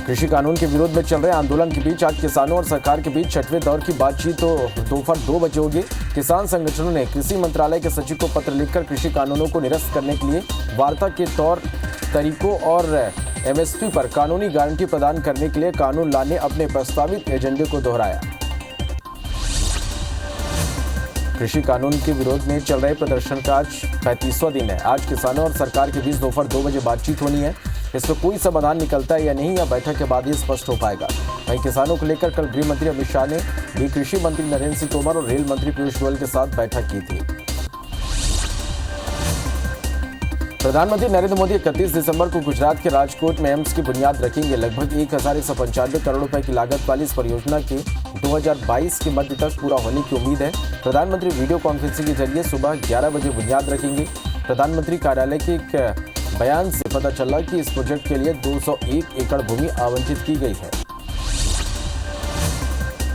कृषि कानून के विरोध में चल रहे आंदोलन के बीच आज किसानों और सरकार के बीच छठवें दौर की बातचीत तो दोपहर 2 बजे होगी। किसान संगठनों ने कृषि मंत्रालय के सचिव को पत्र लिखकर कृषि कानूनों को निरस्त करने के लिए वार्ता के तौर तरीकों और एमएसपी पर कानूनी गारंटी प्रदान करने के लिए कानून लाने अपने प्रस्तावित एजेंडे को दोहराया। कृषि कानून के विरोध में चल रहे प्रदर्शन का आज 35वां दिन है। आज किसानों और सरकार के बीच दोपहर 2 बजे बातचीत होनी है। इसमें कोई समाधान निकलता है या नहीं, या बैठक के बाद ही स्पष्ट हो पाएगा। वहीं किसानों को लेकर कल गृह मंत्री अमित शाह ने भी कृषि मंत्री नरेंद्र सिंह तोमर और रेल मंत्री पीयूष गोयल के साथ बैठक की थी। प्रधानमंत्री नरेंद्र मोदी 31 दिसंबर को गुजरात के राजकोट में एम्स की बुनियाद रखेंगे। लगभग 1195 करोड़ रुपए की लागत वाली इस परियोजना के 2022 के मध्य तक पूरा होने की उम्मीद है। प्रधानमंत्री वीडियो कॉन्फ्रेंसिंग के जरिए सुबह 11 बजे बुनियाद रखेंगे। प्रधानमंत्री कार्यालय के एक बयान से पता चला कि इस प्रोजेक्ट के लिए 201 एकड़ भूमि आवंटित की गई है।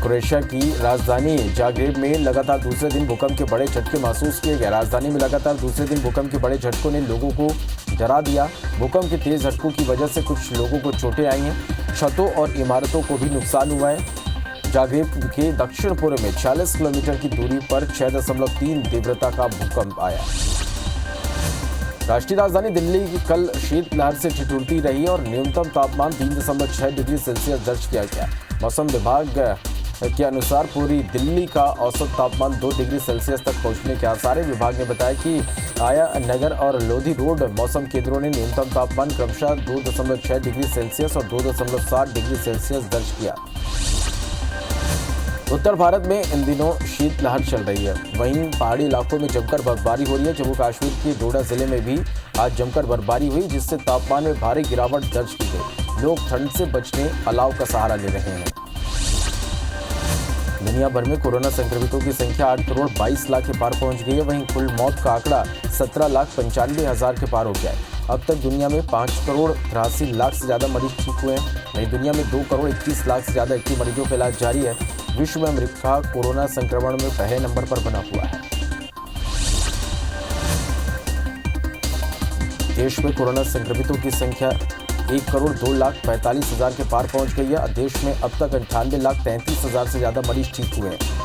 क्रोएशिया की राजधानी जाग्रेब में लगातार दूसरे दिन भूकंप के बड़े झटके महसूस किए गए। राजधानी में लगातार दूसरे दिन भूकंप के बड़े झटकों ने लोगों को डरा दिया। भूकंप के तेज झटकों की वजह से कुछ लोगों को चोटें आई हैं। छतों और इमारतों को भी नुकसान हुआ है। जाग्रेब के दक्षिण पूर्व में 40 किलोमीटर की दूरी पर 6.3 तीव्रता का भूकंप आया। राष्ट्रीय राजधानी दिल्ली कल शीतलहर से ठिठुरती रही और न्यूनतम तापमान 3.6 डिग्री सेल्सियस दर्ज किया गया। मौसम विभाग के अनुसार पूरी दिल्ली का औसत तापमान 2 डिग्री सेल्सियस तक पहुंचने के आसार है। विभाग ने बताया कि आया नगर और लोधी रोड मौसम केंद्रों ने न्यूनतम तापमान क्रमशः 2.6 डिग्री सेल्सियस और 2.7 डिग्री सेल्सियस दर्ज किया। उत्तर भारत में इन दिनों शीतलहर चल रही है। वहीं पहाड़ी इलाकों में जमकर बर्फबारी हो रही है। जम्मू कश्मीर के डोडा जिले में भी आज जमकर बर्फबारी हुई, जिससे तापमान में भारी गिरावट दर्ज की गई। लोग ठंड से बचने अलाव का सहारा ले रहे हैं। दुनिया भर में कोरोना संक्रमितों की संख्या 8 करोड़ 22 लाख के पार पहुंच गई है। वहीं कुल मौत का आंकड़ा 17,95,000 के पार हो गया है। अब तक दुनिया में 5 करोड़ 83 लाख से ज्यादा मरीज ठीक हुए हैं। वहीं दुनिया में 2 करोड़ 21 लाख से ज्यादा एक्टिव मरीजों का इलाज जारी है। विश्व में अमेरिका कोरोना संक्रमण में पहले नंबर पर बना हुआ है। देश में कोरोना संक्रमितों की संख्या 1 करोड़ 2,45,000 के पार पहुंच गई है। देश में अब तक 98,33,000 से ज्यादा मरीज ठीक हुए हैं।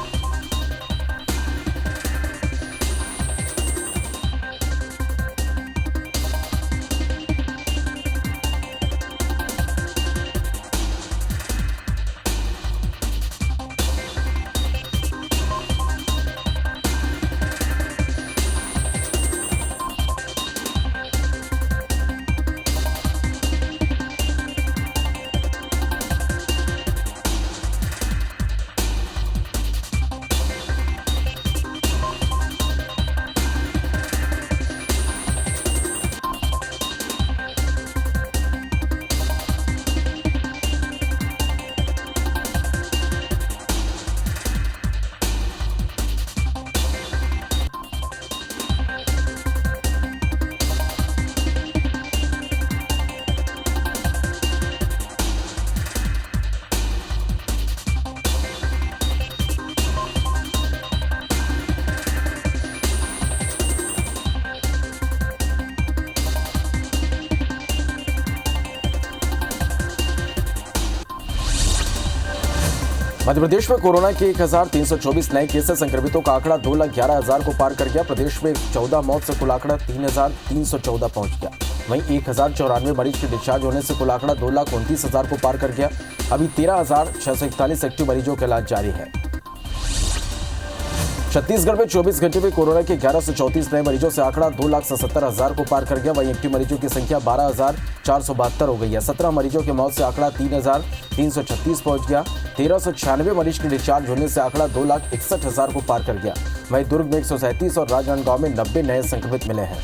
मध्य प्रदेश में कोरोना के 1,324 नए केस से संक्रमितों का आंकड़ा 2,11,000 को पार कर गया। प्रदेश में 14 मौत से कुल आंकड़ा 3,314 पहुंच गया। वहीं 1,094 मरीज के डिस्चार्ज होने से कुल आंकड़ा 2,29,000 को पार कर गया। अभी 13,641 एक्टिव मरीजों का इलाज जारी है। छत्तीसगढ़ में 24 घंटे में कोरोना के 1134 नए मरीजों से आंकड़ा 2,77,000 को पार कर गया। वहीं एक्टिव मरीजों की संख्या 12,472 हो गई है। 17 मरीजों की मौत से आंकड़ा 3,336 पहुंच गया। 1,396 मरीज के डिस्चार्ज होने से आंकड़ा 2,61,000 को पार कर गया। वहीं दुर्ग में 137 और राजनांदगांव में 90 नए संक्रमित मिले हैं।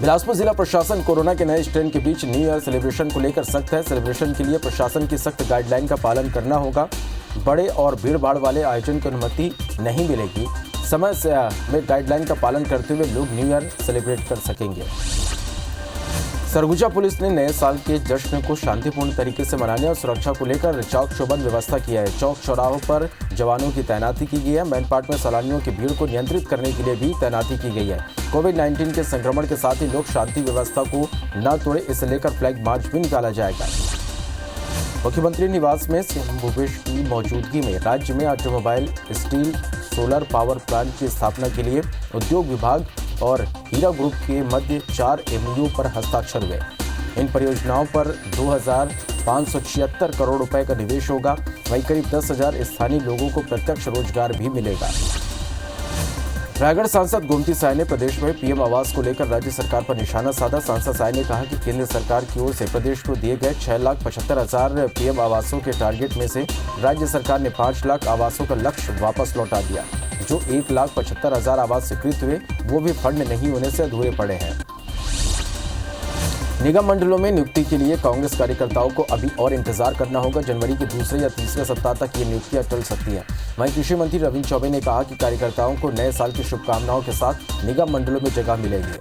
बिलासपुर जिला प्रशासन कोरोना के नए स्ट्रेन के बीच न्यू ईयर सेलिब्रेशन को लेकर सख्त है। सेलिब्रेशन के लिए प्रशासन की सख्त गाइडलाइन का पालन करना होगा। बड़े और भीड़-भाड़ वाले आयोजन की अनुमति नहीं मिलेगी। समय में गाइडलाइन का पालन करते हुए लोग न्यू ईयर सेलिब्रेट कर सकेंगे। सरगुजा पुलिस ने नए साल के जश्न को शांतिपूर्ण तरीके से मनाने और सुरक्षा को लेकर चौक चौबंद व्यवस्था किया है। चौक चौराहों पर जवानों की तैनाती की गई है। मैनपाट में सैलानियों की भीड़ को नियंत्रित करने के लिए भी तैनाती की गई है। कोविड-19 के संक्रमण के साथ ही लोग शांति व्यवस्था को न तोड़े, इसे लेकर फ्लैग मार्च भी निकाला जाएगा। मुख्यमंत्री निवास में सीएम भूपेश की मौजूदगी में राज्य में automobile, steel, solar power plant की स्थापना के लिए उद्योग विभाग और हीरा ग्रुप के मध्य 4 MOU पर हस्ताक्षर हुए। इन परियोजनाओं पर 2,576 करोड़ रुपए का निवेश होगा। वहीं करीब 10,000 स्थानीय लोगों को प्रत्यक्ष रोजगार भी मिलेगा। रायगढ़ सांसद गोमती साय ने प्रदेश में पीएम आवास को लेकर राज्य सरकार पर निशाना साधा। सांसद साय ने कहा कि केंद्र सरकार की ओर से प्रदेश को दिए गए 6,75,000 पीएम आवासों के टारगेट में से राज्य सरकार ने 5 लाख आवासों का लक्ष्य वापस लौटा दिया। जो 1,75,000 आवास स्वीकृत हुए वो भी फंड नहीं होने से अधूरे पड़े हैं। निगम मंडलों में नियुक्ति के लिए कांग्रेस कार्यकर्ताओं को अभी और इंतजार करना होगा। जनवरी के दूसरे या तीसरे सप्ताह तक ये नियुक्तियां टल सकती हैं। वहीं कृषि मंत्री रविंद्र चौबे ने कहा कि कार्यकर्ताओं को नए साल की शुभकामनाओं के साथ निगम मंडलों में जगह मिलेगी।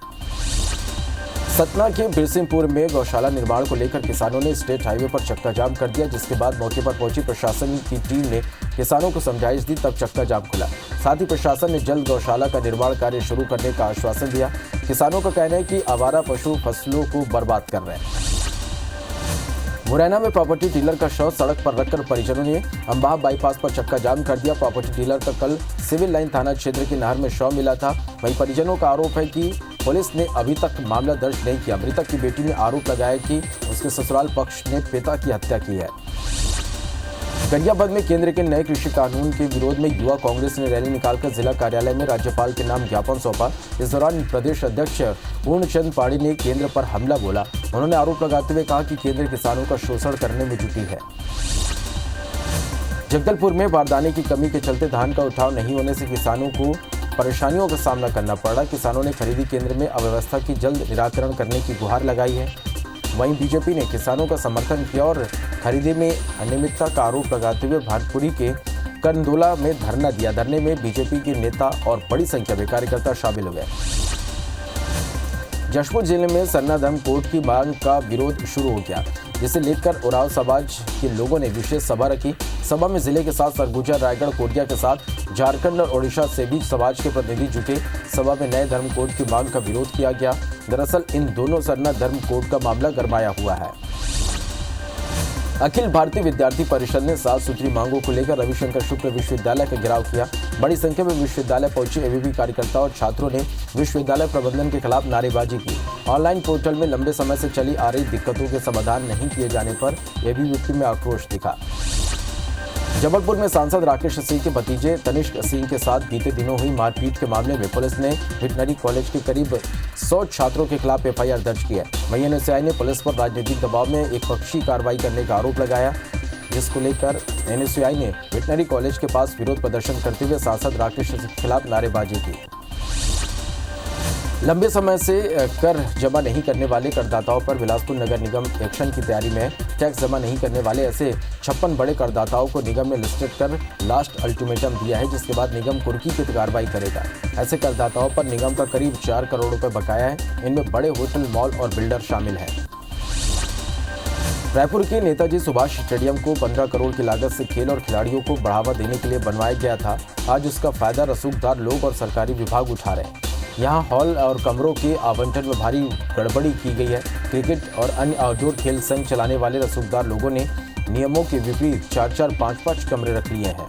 सतना के बिरसिंहपुर में गौशाला निर्माण को लेकर किसानों ने स्टेट हाईवे पर चक्का जाम कर दिया, जिसके बाद मौके पर पहुंची प्रशासन की टीम ने किसानों को समझाइश दी, तब चक्का जाम खुला। साथ ही प्रशासन ने जल्द गौशाला का निर्माण कार्य शुरू करने का आश्वासन दिया। किसानों का कहना है कि आवारा पशु फसलों को बर्बाद कर रहे हैं। मुरैना में प्रॉपर्टी डीलर का शव सड़क पर रखकर परिजनों ने अंबाह बाईपास पर चक्का जाम कर दिया। प्रॉपर्टी डीलर का कल सिविल लाइन थाना क्षेत्र की नहर में शव मिला था। वहीं परिजनों का आरोप है कि पुलिस ने अभी तक मामला दर्ज नहीं किया। मृतक की बेटी ने आरोप लगाया कि उसके ससुराल पक्ष ने पिता की हत्या की है। गरियाबंद में केंद्र के नए कृषि कानून के विरोध में युवा कांग्रेस ने रैली निकालकर जिला कार्यालय में राज्यपाल के नाम ज्ञापन सौंपा। इस दौरान प्रदेश अध्यक्ष पूर्णचंद पाड़ी ने केंद्र पर हमला बोला। उन्होंने आरोप लगाते हुए कहा कि केंद्र किसानों का शोषण करने में जुटी है। जगदलपुर में बारदाने की कमी के चलते धान का उठाव नहीं होने से किसानों को परेशानियों का सामना करना पड़ा। किसानों ने खरीदी केंद्र में अव्यवस्था की जल्द निराकरण करने की गुहार लगाई है। वहीं बीजेपी ने किसानों का समर्थन किया और खरीदी में अनियमितता का आरोप लगाते हुए भाटपुरी के करंदोला में धरना दिया। धरने में बीजेपी के नेता और बड़ी संख्या में कार्यकर्ता शामिल हुए। जशपुर जिले में सरना धर्म कोड की मांग का विरोध शुरू हो गया, जिसे लेकर उरांव समाज के लोगों ने विशेष सभा रखी। सभा में जिले के साथ सरगुजा, रायगढ़, कोडिया के साथ झारखंड और ओडिशा से भी समाज के प्रतिनिधि जुटे। सभा में नए धर्म कोड की मांग का विरोध किया गया। दरअसल इन दोनों सरना धर्म कोड का मामला गरमाया हुआ है। अखिल भारतीय विद्यार्थी परिषद ने 7 सूत्री मांगों को लेकर रविशंकर शुक्ल विश्वविद्यालय का घेराव किया। बड़ी संख्या में विश्वविद्यालय पहुंचे एबीवी कार्यकर्ताओं और छात्रों ने विश्वविद्यालय प्रबंधन के खिलाफ नारेबाजी की। ऑनलाइन पोर्टल में लंबे समय से चली आ रही दिक्कतों के समाधान नहीं किए जाने पर एबीवीपी में आक्रोश दिखा। जबलपुर में सांसद राकेश सिंह के भतीजे तनिष्क सिंह के साथ बीते दिनों हुई मारपीट के मामले में पुलिस ने वेटनरी कॉलेज के करीब 100 छात्रों के खिलाफ एफआईआर दर्ज की है। वहीं एनएसयूआई ने पुलिस पर राजनीतिक दबाव में एक पक्षी कार्रवाई करने का आरोप लगाया, जिसको लेकर एनएसयूआई ने वेटनरी कॉलेज के पास विरोध प्रदर्शन करते हुए सांसद राकेश सिंह के खिलाफ नारेबाजी की। लंबे समय से कर जमा नहीं करने वाले करदाताओं पर बिलासपुर नगर निगम एक्शन की तैयारी में है। टैक्स जमा नहीं करने वाले ऐसे 56 बड़े करदाताओं को निगम ने लिस्टेड कर लास्ट अल्टीमेटम दिया है, जिसके बाद निगम कुर्की की कार्रवाई करेगा। ऐसे करदाताओं पर निगम का करीब 4 करोड़ रुपए बकाया है। इनमें बड़े होटल, मॉल और बिल्डर शामिल हैं। रायपुर के नेताजी सुभाष स्टेडियम को 15 करोड़ की लागत से खेल और खिलाड़ियों को बढ़ावा देने के लिए बनवाया गया था। आज उसका फायदा रसूखदार लोग और सरकारी विभाग उठा रहे हैं। यहाँ हॉल और कमरों के आवंटन में भारी गड़बड़ी की गई है। क्रिकेट और अन्य आउटडोर खेल संघ चलाने वाले रसूखदार लोगों ने नियमों के विपरीत 4-4, 5-5 कमरे रख लिए हैं।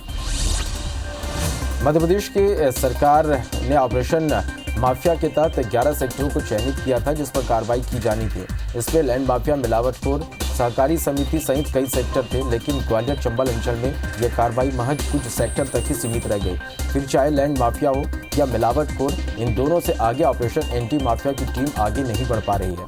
मध्य प्रदेश के सरकार ने ऑपरेशन माफिया के तहत 11 सेक्टरों को चयनित किया था, जिस पर कार्रवाई की जानी थी। इसमें लैंड माफिया, मिलावटखोर, सहकारी समिति सहित कई सेक्टर थे, लेकिन ग्वालियर चंबल अंचल में यह कार्रवाई महज कुछ सेक्टर तक ही सीमित रह गई। फिर चाहे लैंड माफिया हो या मिलावटखोर, इन दोनों से आगे ऑपरेशन एंटी माफिया की टीम आगे नहीं बढ़ पा रही है।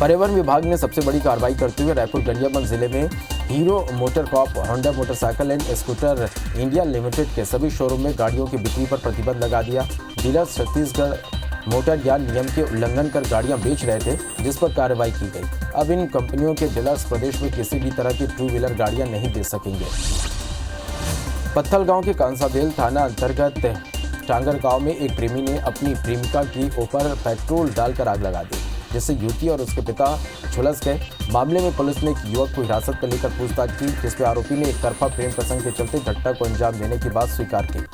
पर्यावरण विभाग ने सबसे बड़ी कार्रवाई करते हुए रायपुर गरियाबंद जिले में Hero MotoCorp, Honda motorcycle and scooter India Limited के सभी शोरूम में गाड़ियों की बिक्री पर प्रतिबंध लगा दिया। डीलर्स छत्तीसगढ़ मोटर यार्ड नियम के उल्लंघन कर गाड़ियां बेच रहे थे, जिस पर कार्रवाई की गई। अब इन कंपनियों के डीलर्स प्रदेश में किसी भी तरह की 2 व्हीलर गाड़ियां नहीं बेच सकेंगे। पत्थलगांव के कांसाबेल थाना अंतर्गत टांगर गांव में एक प्रेमी ने अपनी प्रेमिका के ऊपर पेट्रोल डालकर आग लगा दी, जिससे युवती और उसके पिता झुलस गए। मामले में पुलिस ने एक युवक को हिरासत में लेकर पूछताछ की, जिसपे आरोपी ने एक तरफा प्रेम प्रसंग के चलते घटना को अंजाम देने की बात स्वीकार की।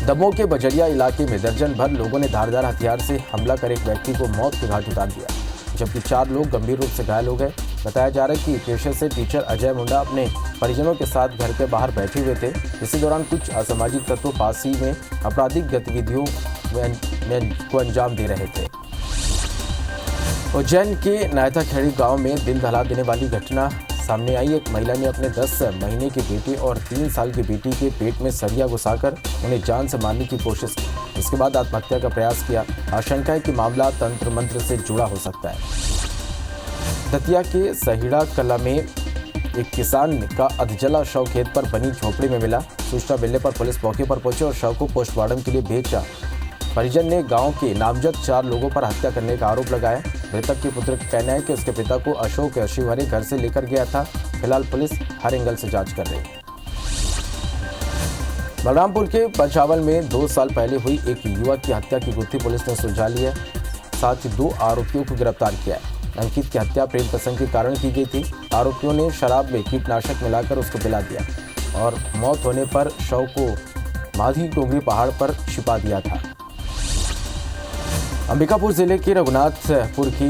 दमोह के बजरिया इलाके में दर्जन भर लोगों ने धारदार हथियार से हमला कर एक व्यक्ति को मौत के घाट उतार दिया। जबकि 4 लोग गंभीर रूप से घायल हो गए। बताया जा रहा है कि पेशे से टीचर अजय मुंडा अपने परिजनों के साथ घर के बाहर बैठे हुए थे। इसी दौरान कुछ असामाजिक तत्व पास ही में आपराधिक गतिविधियों को अंजाम दे रहे थे। उज्जैन के नायताखेड़ी गांव में दिल दहला देने वाली घटना सामने आई। एक महिला ने अपने 10 महीने के बेटे और 3 साल की बेटी के पेट में सरिया घुसाकर उन्हें जान से मारने की कोशिश की। इसके बाद आत्महत्या का प्रयास किया। आशंका है कि मामला तंत्र मंत्र से जुड़ा हो सकता है। दतिया के सहीड़ा कला में एक किसान का अधजला शव खेत पर बनी झोपड़ी में मिला। सूचना मिलने पर पुलिस मौके पर पहुंची और शव को पोस्टमार्टम के लिए भेजा। परिजन ने गांव के नामजद 4 लोगों पर हत्या करने का आरोप लगाया। मृतक के पुत्र का कहना है कि उसके पिता को अशोक शिवहरे घर से लेकर गया था। फिलहाल पुलिस हर एंगल से जांच कर रही है। बलरामपुर के पंचावल में 2 साल पहले हुई एक युवक की हत्या की गुत्थी पुलिस ने सुलझा ली है। साथ ही 2 आरोपियों को गिरफ्तार किया है। अंकित की हत्या प्रेम प्रसंग के कारण की गई थी। आरोपियों ने शराब में कीटनाशक मिलाकर उसको पिला दिया और मौत होने पर शव को माधी डोंगरी पहाड़ पर छिपा दिया था। अंबिकापुर जिले के रघुनाथपुर की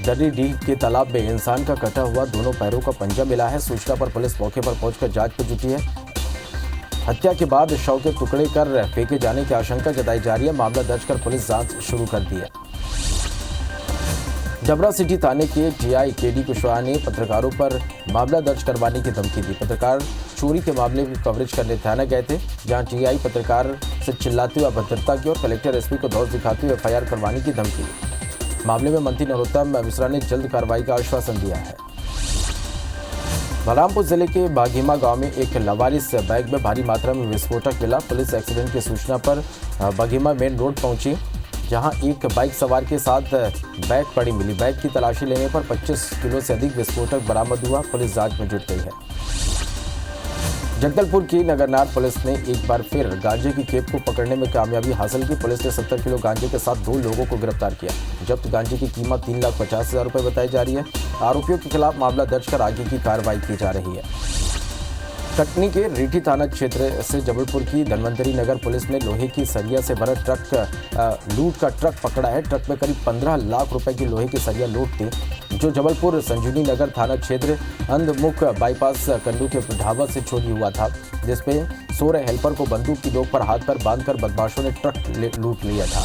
दर्रीडीह के तालाब में इंसान का कटा हुआ दोनों पैरों का पंजा मिला है। सूचना पर पुलिस मौके पर पहुंचकर जांच में जुटी है। हत्या के बाद शव के टुकड़े कर फेंके जाने की आशंका जताई जा रही है। मामला दर्ज कर पुलिस जांच शुरू कर दी है। डबरा सिटी थाने के टीआई केडी कुशवाहा ने पत्रकारों पर मामला दर्ज करवाने की धमकी दी। पत्रकार चोरी के मामले की कवरेज करने थाना गए थे, जहां टीआई पत्रकार से चिल्लाते हुए अभद्रता की और कलेक्टर एसपी को धौंस दिखाते हुए एफआईआर करवाने की धमकी दी। मामले में मंत्री नरोत्तम मिश्रा ने जल्द कार्रवाई का आश्वासन दिया है। बलरामपुर जिले के बाघीमा गांव में एक लवारिस बैग में भारी मात्रा में विस्फोटक मिला। पुलिस एक्सीडेंट की सूचना पर बाघीमा मेन रोड पहुंची, जहां एक बाइक सवार के साथ बैग पड़ी मिली। बैग की तलाशी लेने पर 25 किलो से अधिक विस्फोटक बरामद हुआ। पुलिस जांच में जुट गई है। जगदलपुर की नगरनार पुलिस ने एक बार फिर गांजे की खेप को पकड़ने में कामयाबी हासिल की। पुलिस ने 70 किलो गांजे के साथ 2 लोगों को गिरफ्तार किया। जब्त गांजे की कीमत 3,50,000 रुपए बताई जा रही है। आरोपियों के खिलाफ मामला दर्ज कर आगे की कार्रवाई की जा रही है। कटनी के रीठी थाना क्षेत्र से जबलपुर की धनवंतरी नगर पुलिस ने लोहे की सरिया से भरा लूट का ट्रक पकड़ा है। ट्रक में करीब 15 लाख रुपए की लोहे की सरिया लूट थी, जो जबलपुर संजीवनी नगर थाना क्षेत्र अंधमुख बाईपास कंडू के ढाबा से चोरी हुआ था, जिसमें सो रहे हेल्पर को बंदूक की नोक पर हाथ पर बांधकर बदमाशों ने ट्रक लूट लिया था।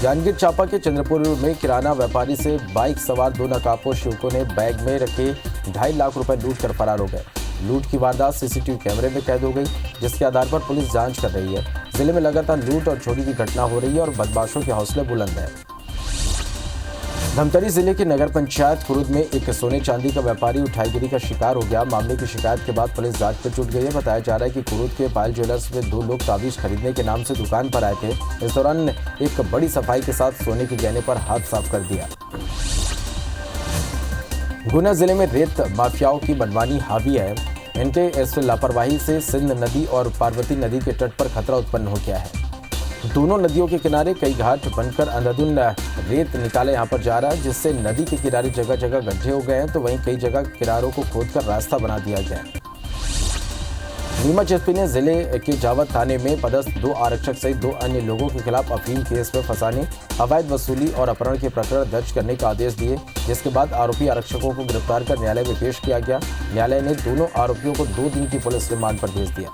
जांजगीर चांपा के चंद्रपुर में किराना व्यापारी से बाइक सवार 2 नकाबपोश युवकों ने बैग में रखे 2.5 लाख रुपए लूट कर फरार हो गए। लूट की वारदात सीसीटीवी कैमरे में कैद हो गई, जिसके आधार पर पुलिस जांच कर रही है। जिले में लगातार लूट और चोरी की घटना हो रही है और बदमाशों के हौसले बुलंद हैं। धमतरी जिले के नगर पंचायत खुर्द में एक सोने चांदी का व्यापारी उठाईगिरी का शिकार हो गया। मामले की शिकायत के बाद पुलिस जांच पर जुट गई है। बताया जा रहा है कि खुर्द के पायल ज्वेलर्स में 2 लोग ताबीज खरीदने के नाम से दुकान पर आए थे। इस दौरान एक बड़ी सफाई के साथ सोने के गहने पर हाथ साफ कर दिया। गुना जिले में रेत माफियाओं की मनमानी हावी है। इनके इस लापरवाही से सिंध नदी और पार्वती नदी के तट पर खतरा उत्पन्न हो गया है। दोनों नदियों के किनारे कई घाट बनकर अंधाधुंध रेत निकाले यहाँ पर जा रहा है, जिससे नदी के किनारे जगह जगह गड्ढे हो गए हैं, तो वहीं कई जगह किनारों को खोदकर रास्ता बना दिया गया है। नीमच एसपी ने जिले के जावत थाने में पदस्थ 2 आरक्षक सहित 2 अन्य लोगों के खिलाफ अफीम केस में फंसाने, अवैध वसूली और अपहरण के प्रकरण दर्ज करने का आदेश दिए, जिसके बाद आरोपी आरक्षकों को गिरफ्तार कर न्यायालय में पेश किया गया। न्यायालय ने दोनों आरोपियों को 2 दिन की पुलिस रिमांड पर भेज दिया।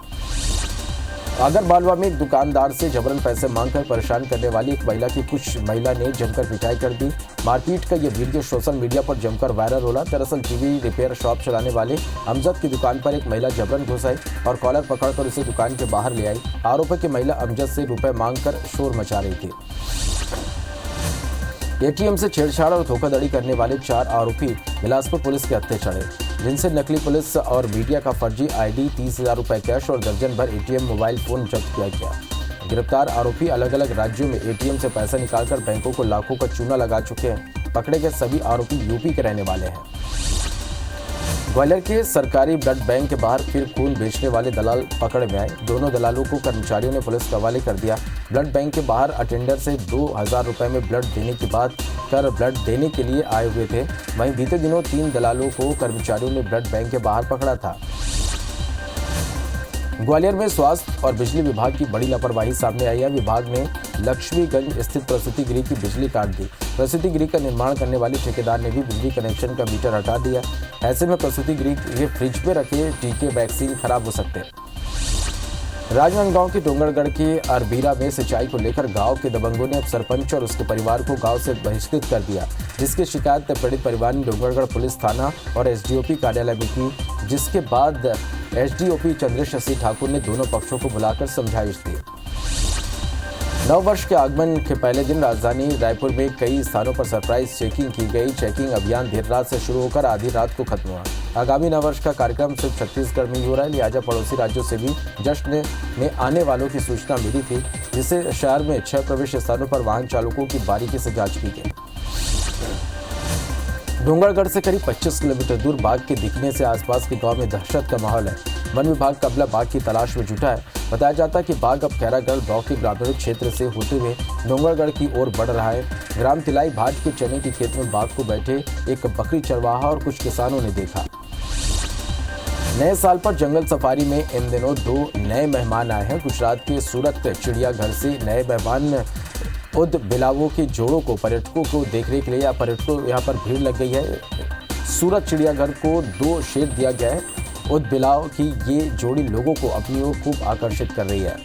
आगरमालवा में एक दुकानदार से जबरन पैसे मांगकर परेशान करने वाली एक महिला की कुछ महिला ने जमकर पिटाई कर दी। मारपीट का ये वीडियो सोशल मीडिया पर जमकर वायरल होला। दरअसल टीवी रिपेयर शॉप चलाने वाले अमजद की दुकान पर एक महिला जबरन घुस आई और कॉलर पकड़कर उसे दुकान के बाहर ले आई। आरोप है कि महिला अमजद से रुपए मांगकर शोर मचा रही थी। एटीएम से छेड़छाड़ और धोखाधड़ी करने वाले 4 आरोपी बिलासपुर पुलिस के हत्थे चढ़े, जिनसे नकली पुलिस और मीडिया का फर्जी आईडी, 30,000 रुपए कैश और दर्जन भर एटीएम मोबाइल फोन जब्त किया गया। गिरफ्तार आरोपी अलग अलग राज्यों में एटीएम से पैसा निकालकर बैंकों को लाखों का चूना लगा चुके हैं। पकड़े गए सभी आरोपी यूपी के रहने वाले हैं। ग्वालियर के सरकारी ब्लड बैंक के बाहर फिर खून बेचने वाले दलाल पकड़ में आए। दोनों दलालों को कर्मचारियों ने पुलिस के हवाले कर दिया। ब्लड बैंक के बाहर अटेंडर से 2,000 रुपए में ब्लड देने की बात कर ब्लड देने के लिए आए हुए थे। वहीं बीते दिनों 3 दलालों को कर्मचारियों ने ब्लड बैंक के बाहर पकड़ा था। ग्वालियर में स्वास्थ्य और बिजली विभाग की बड़ी लापरवाही सामने आई है। विभाग ने लक्ष्मीगंज स्थित प्रसूति गृह की बिजली काट दी। प्रसूति गृह का निर्माण करने वाले ठेकेदार ने भी बिजली कनेक्शन का मीटर हटा दिया। ऐसे में प्रसूति गृह के फ्रिज में रखे टीके वैक्सीन खराब हो सकते हैं। राजनांदगांव के डोंगरगढ़ के अरबीरा में सिंचाई को लेकर गांव के दबंगों ने अब सरपंच और उसके परिवार को गांव से बहिष्कृत कर दिया, जिसकी शिकायत पीड़ित परिवार ने डोंगरगढ़ पुलिस थाना और एसडीओपी कार्यालय में की, जिसके बाद एसडीओपी चंद्रेश सिंह ठाकुर ने दोनों पक्षों को बुलाकर समझाइश दी। नववर्ष के आगमन के पहले दिन राजधानी रायपुर में कई स्थानों पर सरप्राइज चेकिंग की गई। चेकिंग अभियान देर रात से शुरू होकर आधी रात को खत्म हुआ। आगामी नववर्ष का कार्यक्रम सिर्फ छत्तीसगढ़ में ही हो रहा है, लिहाजा पड़ोसी राज्यों से भी जश्न में आने वालों की सूचना मिली थी, जिससे शहर में 6 प्रवेश स्थानों पर वाहन चालकों की बारीकी से जांच की गई। डोंगरगढ़ से करीब 25 किलोमीटर दूर बाघ के दिखने से आसपास के गांव में दहशत का माहौल है। वन विभाग कबला बाघ की तलाश में जुटा है। बताया जाता है कि बाघ अब खैरागढ़ ब्लॉक के ग्रामीण क्षेत्र से होते हुए डोंगरगढ़ की ओर बढ़ रहा है। ग्राम तिलाई भाट के चने के खेत में बाघ को बैठे एक बकरी चरवाहा और कुछ किसानों ने देखा। नए साल पर जंगल सफारी में इन दिनों 2 नए मेहमान आए हैं। गुजरात के सूरत चिड़ियाघर से नए मेहमान उद बिलावों के जोड़ों को पर्यटकों को देखने के लिए पर्यटकों यहाँ पर भीड़ लग गई है। सूरत चिड़ियाघर को 2 शेर दिया गया है। उद बिलाव की ये जोड़ी लोगों को अपनी ओर खूब आकर्षित कर रही है।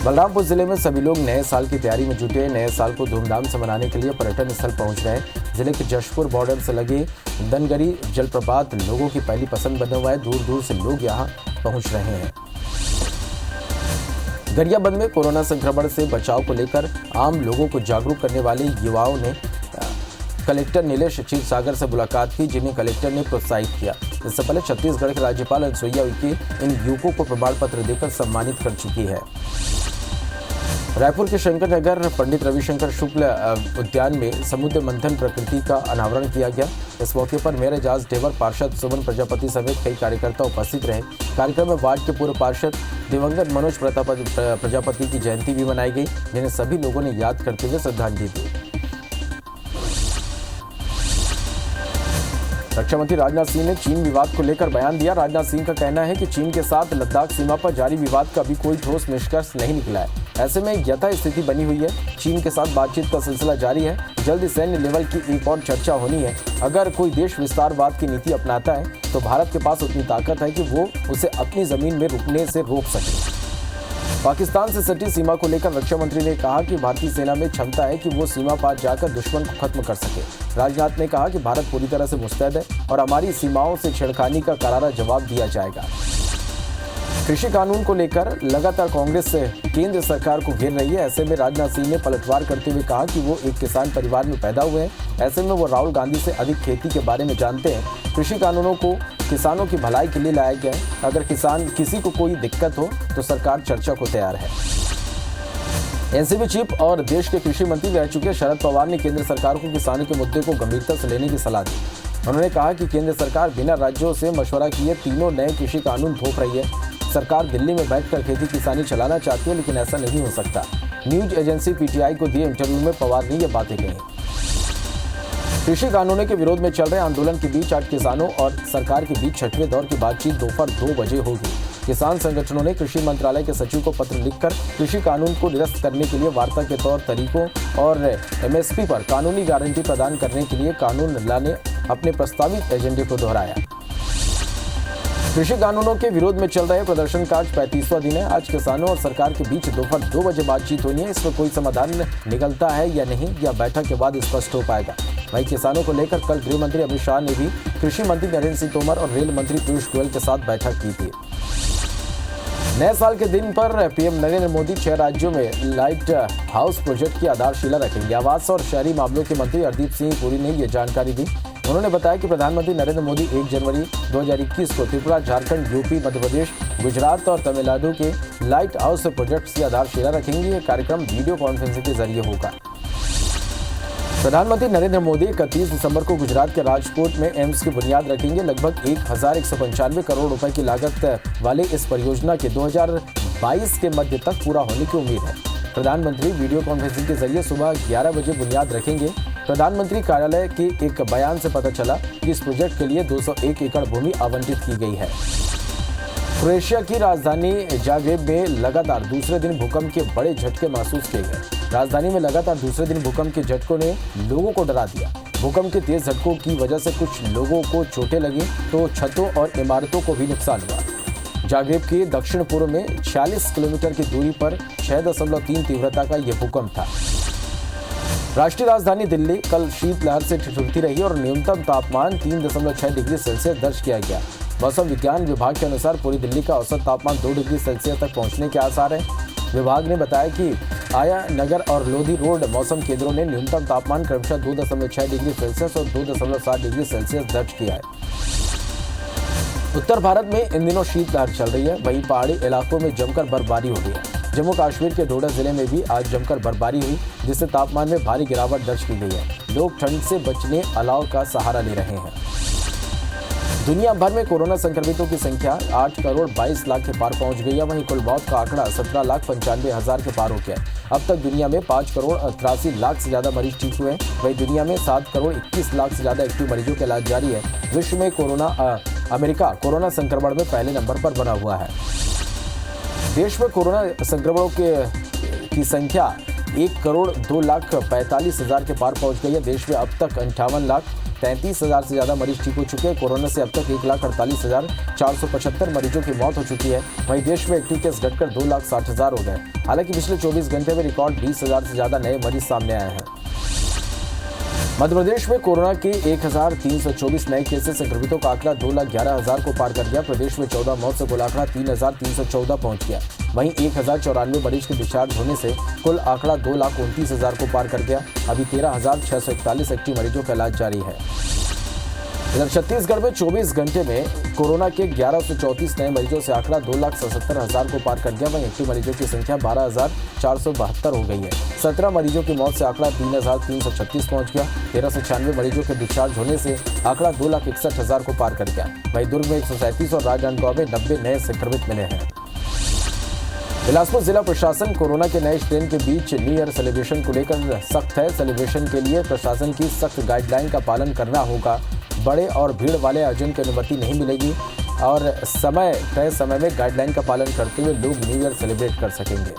बलरामपुर जिले में सभी लोग नए साल की तैयारी में जुटे हैं। नए साल को धूमधाम से मनाने के लिए पर्यटन स्थल पहुंच रहे हैं। जिले के जशपुर बॉर्डर से लगे दनगरी जलप्रपात लोगों की पहली पसंद बना हुआ है। दूर दूर से लोग यहां पहुंच रहे हैं। गरियाबंद में कोरोना संक्रमण से बचाव को लेकर आम लोगों को जागरूक करने वाले युवाओं ने कलेक्टर नीलेश क्षीरसागर से मुलाकात की, जिन्हें कलेक्टर ने प्रोत्साहित किया। इससे पहले छत्तीसगढ़ के राज्यपाल अनुसुईया उइके इन युवकों को प्रमाण पत्र देकर सम्मानित कर चुकी है। रायपुर के शंकर नगर पंडित रविशंकर शुक्ल उद्यान में समुद्र मंथन प्रकृति का अनावरण किया गया। इस मौके पर मेयर एजाज ढेबर, पार्षद सुमन प्रजापति समेत कई कार्यकर्ता उपस्थित रहे। कार्यक्रम में वार्ड के पूर्व पार्षद दिवंगत मनोज प्रजापति की जयंती भी मनाई गई, जिन्हें सभी लोगों ने याद करते हुए श्रद्धांजलि दी। रक्षा मंत्री राजनाथ सिंह ने चीन विवाद को लेकर बयान दिया। राजनाथ सिंह का कहना है कि चीन के साथ लद्दाख सीमा पर जारी विवाद का अभी कोई ठोस निष्कर्ष नहीं निकला है। ऐसे में यथास्थिति बनी हुई है। चीन के साथ बातचीत का सिलसिला जारी है। जल्द सैन्य लेवल की एक और चर्चा होनी है। अगर कोई देश विस्तारवाद की नीति अपनाता है तो भारत के पास उतनी ताकत है कि वो उसे अपनी जमीन में रुकने से रोक सके। पाकिस्तान से सटी सीमा को लेकर रक्षा मंत्री ने कहा कि भारतीय सेना में क्षमता है कि वो सीमा पार जाकर दुश्मन को खत्म कर सके। राजनाथ ने कहा कि भारत पूरी तरह से मुस्तैद है और हमारी सीमाओं से छेड़खानी का करारा जवाब दिया जाएगा। कृषि कानून को लेकर लगातार कांग्रेस केंद्र सरकार को घेर रही है। ऐसे में राजनाथ सिंह ने पलटवार करते हुए कहा कि वो एक किसान परिवार में पैदा हुए हैं। ऐसे में वो राहुल गांधी से अधिक खेती के बारे में जानते हैं। कृषि कानूनों को किसानों की भलाई के लिए लाया गया है। अगर किसी को कोई दिक्कत हो तो सरकार चर्चा को तैयार है। एनसीबी चीफ और देश के कृषि मंत्री रह चुके शरद पवार ने केंद्र सरकार को किसानों के मुद्दे को गंभीरता से लेने की सलाह दी। उन्होंने कहा कि केंद्र सरकार बिना राज्यों से मशवरा किए 3 नए कृषि कानून थोप रही है। सरकार दिल्ली में बैठकर खेती किसानी चलाना चाहती है, लेकिन ऐसा नहीं हो सकता। न्यूज एजेंसी पीटीआई को दिए इंटरव्यू में पवार ने ये बातें कही। कृषि कानूनों के विरोध में चल रहे आंदोलन के बीच आज किसानों और सरकार के बीच 6वें दौर की बातचीत दोपहर 2 बजे होगी। किसान संगठनों ने कृषि मंत्रालय के सचिव को पत्र लिखकर कृषि कानून को निरस्त करने के लिए वार्ता के तौर तरीकों और एमएसपी पर कानूनी गारंटी प्रदान करने के लिए कानून लाने अपने प्रस्तावित एजेंडे को दोहराया। कृषि कानूनों के विरोध में चल रहे प्रदर्शन का आज 35वां दिन है। आज किसानों और सरकार के बीच दोपहर 2 बजे बातचीत होनी है। इसमें कोई समाधान निकलता है या नहीं, या बैठक के बाद स्पष्ट हो पाएगा। वहीं किसानों को लेकर कल गृह मंत्री अमित शाह ने भी कृषि मंत्री नरेंद्र सिंह तोमर और रेल मंत्री पीयूष गोयल के साथ बैठक की थी। नए साल के दिन पर पीएम नरेंद्र मोदी 6 राज्यों में लाइट हाउस प्रोजेक्ट की आधारशिला रखेंगे। आवास और शहरी मामलों के मंत्री हरदीप सिंह पुरी ने यह जानकारी दी। उन्होंने बताया कि प्रधानमंत्री नरेंद्र मोदी 1 जनवरी 2021 को त्रिपुरा, झारखंड, यूपी, मध्य प्रदेश, गुजरात और तमिलनाडु के लाइट हाउस प्रोजेक्ट्स की आधारशिला रखेंगे। ये कार्यक्रम वीडियो कॉन्फ्रेंसिंग के जरिए होगा। प्रधानमंत्री नरेंद्र मोदी 31 दिसंबर को गुजरात के राजकोट में एम्स की बुनियाद रखेंगे। लगभग 1195 करोड़ रुपए की लागत वाले इस परियोजना के 2022 के मध्य तक पूरा होने की उम्मीद है। प्रधानमंत्री वीडियो कॉन्फ्रेंसिंग के जरिए सुबह 11 बजे बुनियाद रखेंगे। प्रधानमंत्री कार्यालय के एक बयान से पता चला कि इस प्रोजेक्ट के लिए 201 एकड़ भूमि आवंटित की गई है। क्रोएशिया की राजधानी जाग्रेब में लगातार दूसरे दिन भूकंप के बड़े झटके महसूस किए गए। राजधानी में लगातार दूसरे दिन भूकंप के झटकों ने लोगों को डरा दिया। भूकंप के तेज झटकों की वजह से कुछ लोगों को चोटें लगी तो छतों और इमारतों को भी नुकसान हुआ। जाग्रेब के दक्षिण पूर्व में 46 किलोमीटर की दूरी पर 6.3 तीव्रता का यह भूकंप था। राष्ट्रीय राजधानी दिल्ली कल शीतलहर से ठिठुरती रही और न्यूनतम तापमान 3.6 डिग्री सेल्सियस दर्ज किया गया। मौसम विज्ञान विभाग के अनुसार पूरी दिल्ली का औसत तापमान 2 डिग्री सेल्सियस तक पहुंचने के आसार हैं। विभाग ने बताया कि आया नगर और लोधी रोड मौसम केंद्रों ने न्यूनतम तापमान क्रमशः 2.6 डिग्री सेल्सियस और 2.7 डिग्री सेल्सियस दर्ज किया है। उत्तर भारत में इन दिनों शीतलहर चल रही है, वहीं पहाड़ी इलाकों में जमकर बर्फबारी हो रही है। जम्मू कश्मीर के डोडा जिले में भी आज जमकर बर्फबारी हुई, जिससे तापमान में भारी गिरावट दर्ज की गई है। लोग ठंड से बचने अलाव का सहारा ले रहे हैं। दुनिया भर में कोरोना संक्रमितों की संख्या 8 करोड़ 22 लाख के पार पहुंच गई है। वहीं कुल मौत का आंकड़ा 17,95,000 के पार हो गया। अब तक दुनिया में 5 करोड़ 83 लाख से ज्यादा मरीज ठीक हुए हैं। वहीं दुनिया में 7 करोड़ 21 लाख से ज्यादा एक्टिव मरीजों का इलाज जारी है। विश्व में अमेरिका कोरोना संक्रमण में पहले नंबर पर बना हुआ है। देश में कोरोना संक्रमणों की संख्या 1 करोड़ 2,45,000 के पार पहुंच गई है। देश में अब तक 58,33,000 से ज्यादा मरीज ठीक हो चुके हैं। कोरोना से अब तक 1,48,475 मरीजों की मौत हो चुकी है। वहीं देश में एक्टिव केस घटकर 2,60,000 हो गए। हालांकि पिछले 24 घंटे में रिकॉर्ड 20,000 से ज्यादा नए मरीज सामने आए हैं। मध्य प्रदेश में कोरोना के 1,324 नए केसेस संक्रमितों का आंकड़ा 2,11,000 को पार कर गया। प्रदेश में 14 मौत से कुल आंकड़ा 3,314 पहुंच गया। वहीं 1,094 मरीज के डिस्चार्ज होने से कुल आंकड़ा 2,29,000 को पार कर गया। अभी 13,641 एक्टिव मरीजों का इलाज जारी है। इधर छत्तीसगढ़ में 24 घंटे में कोरोना के 1134 नए मरीजों से आंकड़ा 2,77,000 को पार कर गया। वहीं एक्टिव मरीजों की संख्या 12,472 हो गई है। 17 मरीजों की मौत से आंकड़ा 3,336 पहुंच गया। 1,396 मरीजों के डिस्चार्ज होने से आंकड़ा 2,61,000 को पार कर गया। वहीं दुर्ग में 137 और राजनांदगांव में 90 नए संक्रमित मिले हैं। बिलासपुर जिला प्रशासन कोरोना के नए स्ट्रेन के बीच न्यू ईयर सेलिब्रेशन को लेकर सख्त है। सेलिब्रेशन के लिए प्रशासन की सख्त गाइडलाइन का पालन करना होगा। बड़े और भीड़ वाले आयोजन की अनुमति नहीं मिलेगी और तय समय में गाइडलाइन का पालन करते हुए लोग न्यू ईयर सेलिब्रेट कर सकेंगे।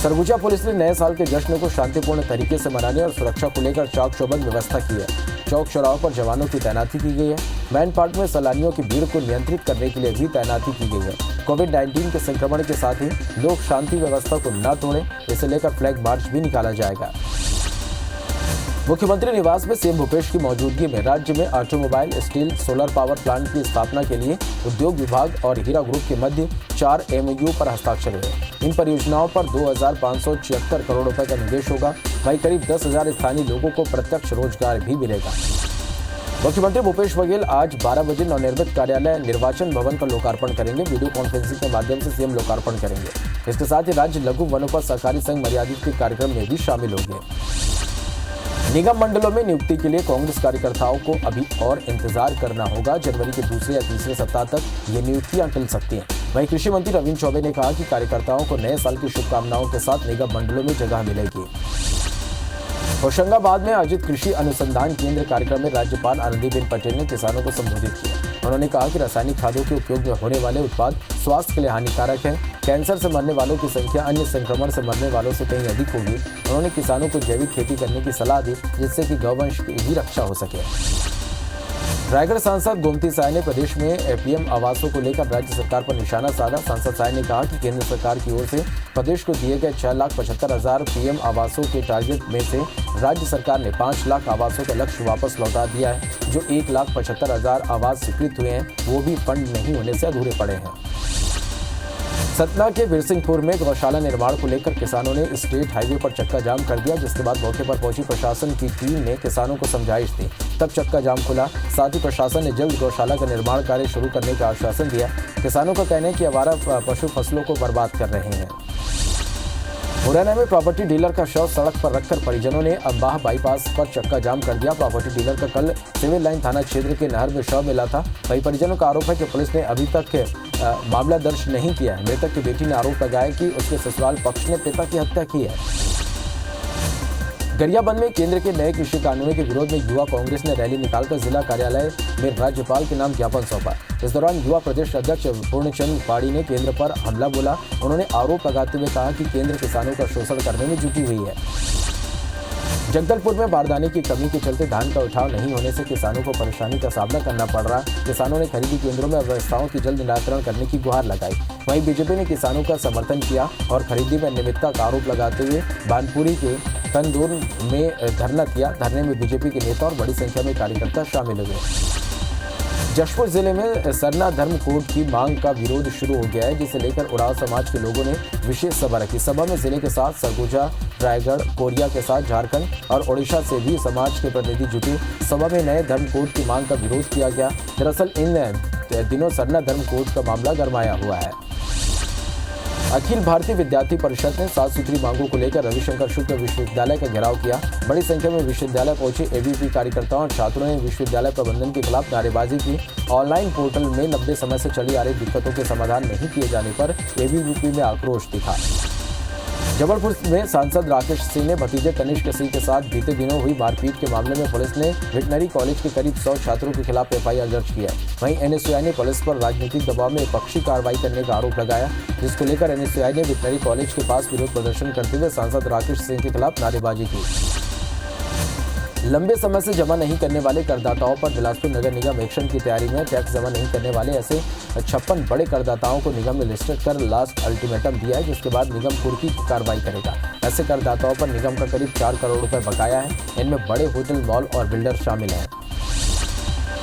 सरगुजा पुलिस ने नए साल के जश्न को शांतिपूर्ण तरीके से मनाने और सुरक्षा को लेकर चाक चौबंद व्यवस्था की है। चौक चौराहों पर जवानों की तैनाती की गई है। मैन पार्क में सैलानियों की भीड़ को नियंत्रित करने के लिए भी तैनाती की गई है। कोविड-19 के संक्रमण के साथ ही लोग शांति व्यवस्था को न तोड़ें, इसे लेकर फ्लैग मार्च भी निकाला जाएगा। मुख्यमंत्री निवास में सीएम भूपेश की मौजूदगी में राज्य में automobile, steel, solar power plant की स्थापना के लिए उद्योग विभाग और हीरा ग्रुप के मध्य 4 MOU पर हस्ताक्षर हुए। इन परियोजनाओं पर 2,576 करोड़ रुपए का निवेश होगा। वहीं करीब 10,000 स्थानीय लोगों को प्रत्यक्ष रोजगार भी मिलेगा। मुख्यमंत्री भूपेश बघेल आज 12 बजे नवनिर्मित कार्यालय निर्वाचन भवन का लोकार्पण करेंगे। वीडियो कॉन्फ्रेंसिंग के माध्यम से सीएम लोकार्पण करेंगे। इसके साथ ही राज्य लघु वनोपज सहकारी संघ मर्यादित के कार्यक्रम में भी शामिल होंगे। निगम मंडलों में नियुक्ति के लिए कांग्रेस कार्यकर्ताओं को अभी और इंतजार करना होगा। जनवरी के दूसरे या तीसरे सप्ताह तक ये नियुक्तियां टल सकती हैं। वहीं कृषि मंत्री रविंद्र चौबे ने कहा कि कार्यकर्ताओं को नए साल की शुभकामनाओं के साथ निगम मंडलों में जगह मिलेगी। होशंगाबाद में आयोजित कृषि अनुसंधान केंद्र कार्यक्रम में राज्यपाल आनंदीबेन पटेल ने किसानों को संबोधित किया। उन्होंने कहा कि रासायनिक खादों के उपयोग में होने वाले उत्पाद स्वास्थ्य के लिए हानिकारक हैं। कैंसर से मरने वालों की संख्या अन्य संक्रमण से मरने वालों से कहीं अधिक होगी। उन्होंने किसानों को जैविक खेती करने की सलाह दी, जिससे कि गौवंश की भी रक्षा हो सके। रायगढ़ सांसद गोमती साय ने प्रदेश में PM आवासों को लेकर राज्य सरकार पर निशाना साधा। सांसद साय ने कहा कि केंद्र सरकार की ओर से प्रदेश को दिए गए 6,75,000 PM आवासों के टारगेट में से राज्य सरकार ने 5 लाख आवासों का लक्ष्य वापस लौटा दिया है। जो 1,75,000 आवास स्वीकृत हुए हैं वो भी फंड नहीं होने से अधूरे पड़े हैं। सतना के बिरसिंहपुर में गौशाला निर्माण को लेकर किसानों ने स्टेट हाईवे पर चक्का जाम कर दिया, जिसके बाद मौके पर पहुंची प्रशासन की टीम ने किसानों को समझाइश दी, तब चक्का जाम खुला। साथ ही प्रशासन ने जल्द गौशाला का निर्माण कार्य शुरू करने का आश्वासन दिया। किसानों का कहना है कि आवारा पशु फसलों को बर्बाद कर रहे हैं। मुरैना में प्रॉपर्टी डीलर का शव सड़क पर रखकर परिजनों ने अंबाह बाईपास पर चक्का जाम कर दिया। प्रॉपर्टी डीलर का कल सिविल लाइन थाना क्षेत्र के नहर में शव मिला था। वहीं परिजनों का आरोप है कि पुलिस ने अभी तक मामला दर्ज नहीं किया है। मृतक की बेटी ने आरोप लगाया कि उसके ससुराल पक्ष ने पिता की हत्या की है। गरियाबंद में केंद्र के नए कृषि कानूनों के विरोध में युवा कांग्रेस ने रैली निकालकर जिला कार्यालय में राज्यपाल के नाम ज्ञापन सौंपा। इस दौरान युवा प्रदेश अध्यक्ष पूर्णचंद पाड़ी ने केंद्र पर हमला बोला। उन्होंने आरोप लगाते हुए कहा कि केंद्र किसानों का शोषण करने में जुटी हुई है। जगदलपुर में बारदाने की कमी के चलते धान का उठाव नहीं होने से किसानों को परेशानी का सामना करना पड़ रहा। किसानों ने खरीदी केंद्रों में अव्यवस्थाओं की जल्द निराकरण करने की गुहार लगाई। वहीं बीजेपी ने किसानों का समर्थन किया और खरीदी में अनियमितता का आरोप लगाते हुए बानपुरी के तंदूर में धरना किया। धरने में बीजेपी के नेता और बड़ी संख्या में कार्यकर्ता शामिल हुए। जशपुर जिले में सरना धर्म कोड की मांग का विरोध शुरू हो गया है, जिसे लेकर उरांव समाज के लोगों ने विशेष सभा रखी। सभा में जिले के साथ सरगुजा, रायगढ़, कोरिया के साथ झारखंड और ओडिशा से भी समाज के प्रतिनिधि जुटे। सभा में नए धर्म कोड की मांग का विरोध किया गया। दरअसल इन दिनों सरना धर्म कोड का मामला गरमाया हुआ है। अखिल भारतीय विद्यार्थी परिषद ने 7 सूत्री मांगों को लेकर रविशंकर शुक्ल विश्वविद्यालय का घेराव किया। बड़ी संख्या में विश्वविद्यालय पहुंचे एबीवीपी कार्यकर्ताओं और छात्रों ने विश्वविद्यालय प्रबंधन के खिलाफ नारेबाजी की। ऑनलाइन पोर्टल में लंबे समय से चली आ रही दिक्कतों के समाधान नहीं किए जाने पर एबीवीपी में आक्रोश दिखा। जबलपुर में सांसद राकेश सिंह ने भतीजे तनिष्क सिंह के साथ बीते दिनों हुई मारपीट के मामले में पुलिस ने वेटनरी कॉलेज के करीब 100 छात्रों के खिलाफ एफआईआर दर्ज किया। वहीं एनएसयूआई ने पुलिस पर राजनीतिक दबाव में विपक्षी कार्रवाई करने का आरोप लगाया, जिसको लेकर एनएसयूआई ने वेटनरी कॉलेज के पास विरोध प्रदर्शन करते हुए सांसद राकेश सिंह के खिलाफ नारेबाजी की। लंबे समय से जमा नहीं करने वाले करदाताओं पर बिलासपुर नगर निगम एक्शन की तैयारी में। टैक्स जमा नहीं करने वाले ऐसे 56 बड़े करदाताओं को निगम ने लिस्टेड कर लास्ट अल्टीमेटम दिया है, जिसके बाद निगम कुर्की की कार्रवाई करेगा। ऐसे करदाताओं पर निगम का करीब 4 करोड़ रुपए बकाया है। इनमें बड़े होटल, मॉल और बिल्डर शामिल हैं।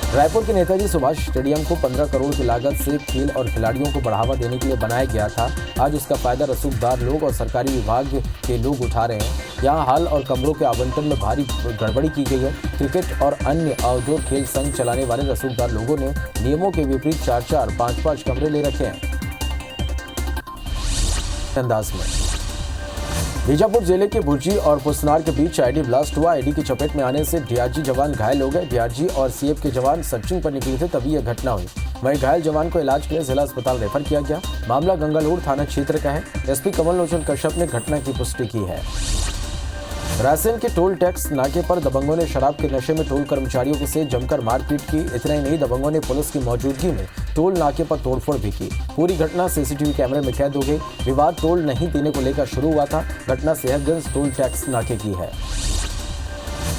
रायपुर के नेताजी सुभाष स्टेडियम को 15 करोड़ की लागत से खेल और खिलाड़ियों को बढ़ावा देने के लिए बनाया गया था। आज इसका फायदा रसूखदार लोग और सरकारी विभाग के लोग उठा रहे हैं। यहाँ हॉल और कमरों के आवंटन में भारी गड़बड़ी की गई है। क्रिकेट और अन्य आउटडोर खेल संघ चलाने वाले रसूखदार लोगों ने नियमों के विपरीत 4-4, 5-5 कमरे ले रखे हैं। अंदाज में बीजापुर जिले के भुर्जी और पुसनार के बीच आईडी ब्लास्ट हुआ। आईडी की चपेट में आने से डीआरजी जवान घायल हो गए। डीआरजी और सीएफ के जवान सर्चिंग पर निकले थे, तभी यह घटना हुई। वहीं घायल जवान को इलाज के लिए जिला अस्पताल रेफर किया गया। मामला गंगालूर थाना क्षेत्र का है। एसपी कमल लोचन कश्यप ने घटना की पुष्टि की है। रायसेन के टोल टैक्स नाके पर दबंगों ने शराब के नशे में टोल कर्मचारियों से जमकर मारपीट की। इतना ही नहीं, दबंगों ने पुलिस की मौजूदगी में टोल नाके पर तोड़फोड़ भी की। पूरी घटना सीसीटीवी कैमरे में कैद हो गई। विवाद टोल नहीं देने को लेकर शुरू हुआ था। घटना सेहतगंज टोल टैक्स नाके की है।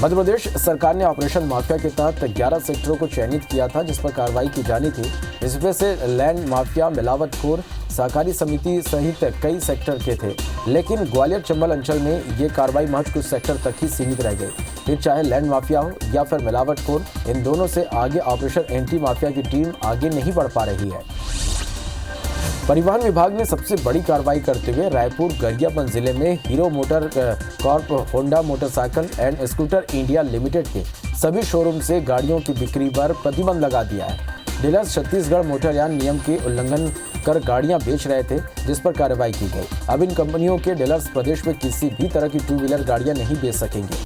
मध्य प्रदेश सरकार ने ऑपरेशन माफिया के तहत 11 सेक्टरों को चयनित किया था, जिस पर कार्रवाई की जानी थी। इसमें से लैंड माफिया, मिलावटखोर, सहकारी समिति सहित कई सेक्टर के थे, लेकिन ग्वालियर चंबल अंचल में ये कार्रवाई महज कुछ सेक्टर तक ही सीमित रह गई। फिर चाहे लैंड माफिया हो या फिर मिलावटखोर, इन दोनों से आगे ऑपरेशन एंटी माफिया की टीम आगे नहीं बढ़ पा रही है। परिवहन विभाग ने सबसे बड़ी कार्रवाई करते हुए रायपुर गरियाबंद जिले में hero motor Corp, Honda motorcycle and scooter India Limited के सभी शोरूम से गाड़ियों की बिक्री पर प्रतिबंध लगा दिया है। डीलर्स छत्तीसगढ़ मोटरयान नियम के उल्लंघन कर गाड़ियां बेच रहे थे, जिस पर कार्रवाई की गई। अब इन कंपनियों के डीलर्स प्रदेश में किसी भी तरह की 2 व्हीलर गाड़ियां नहीं बेच सकेंगे।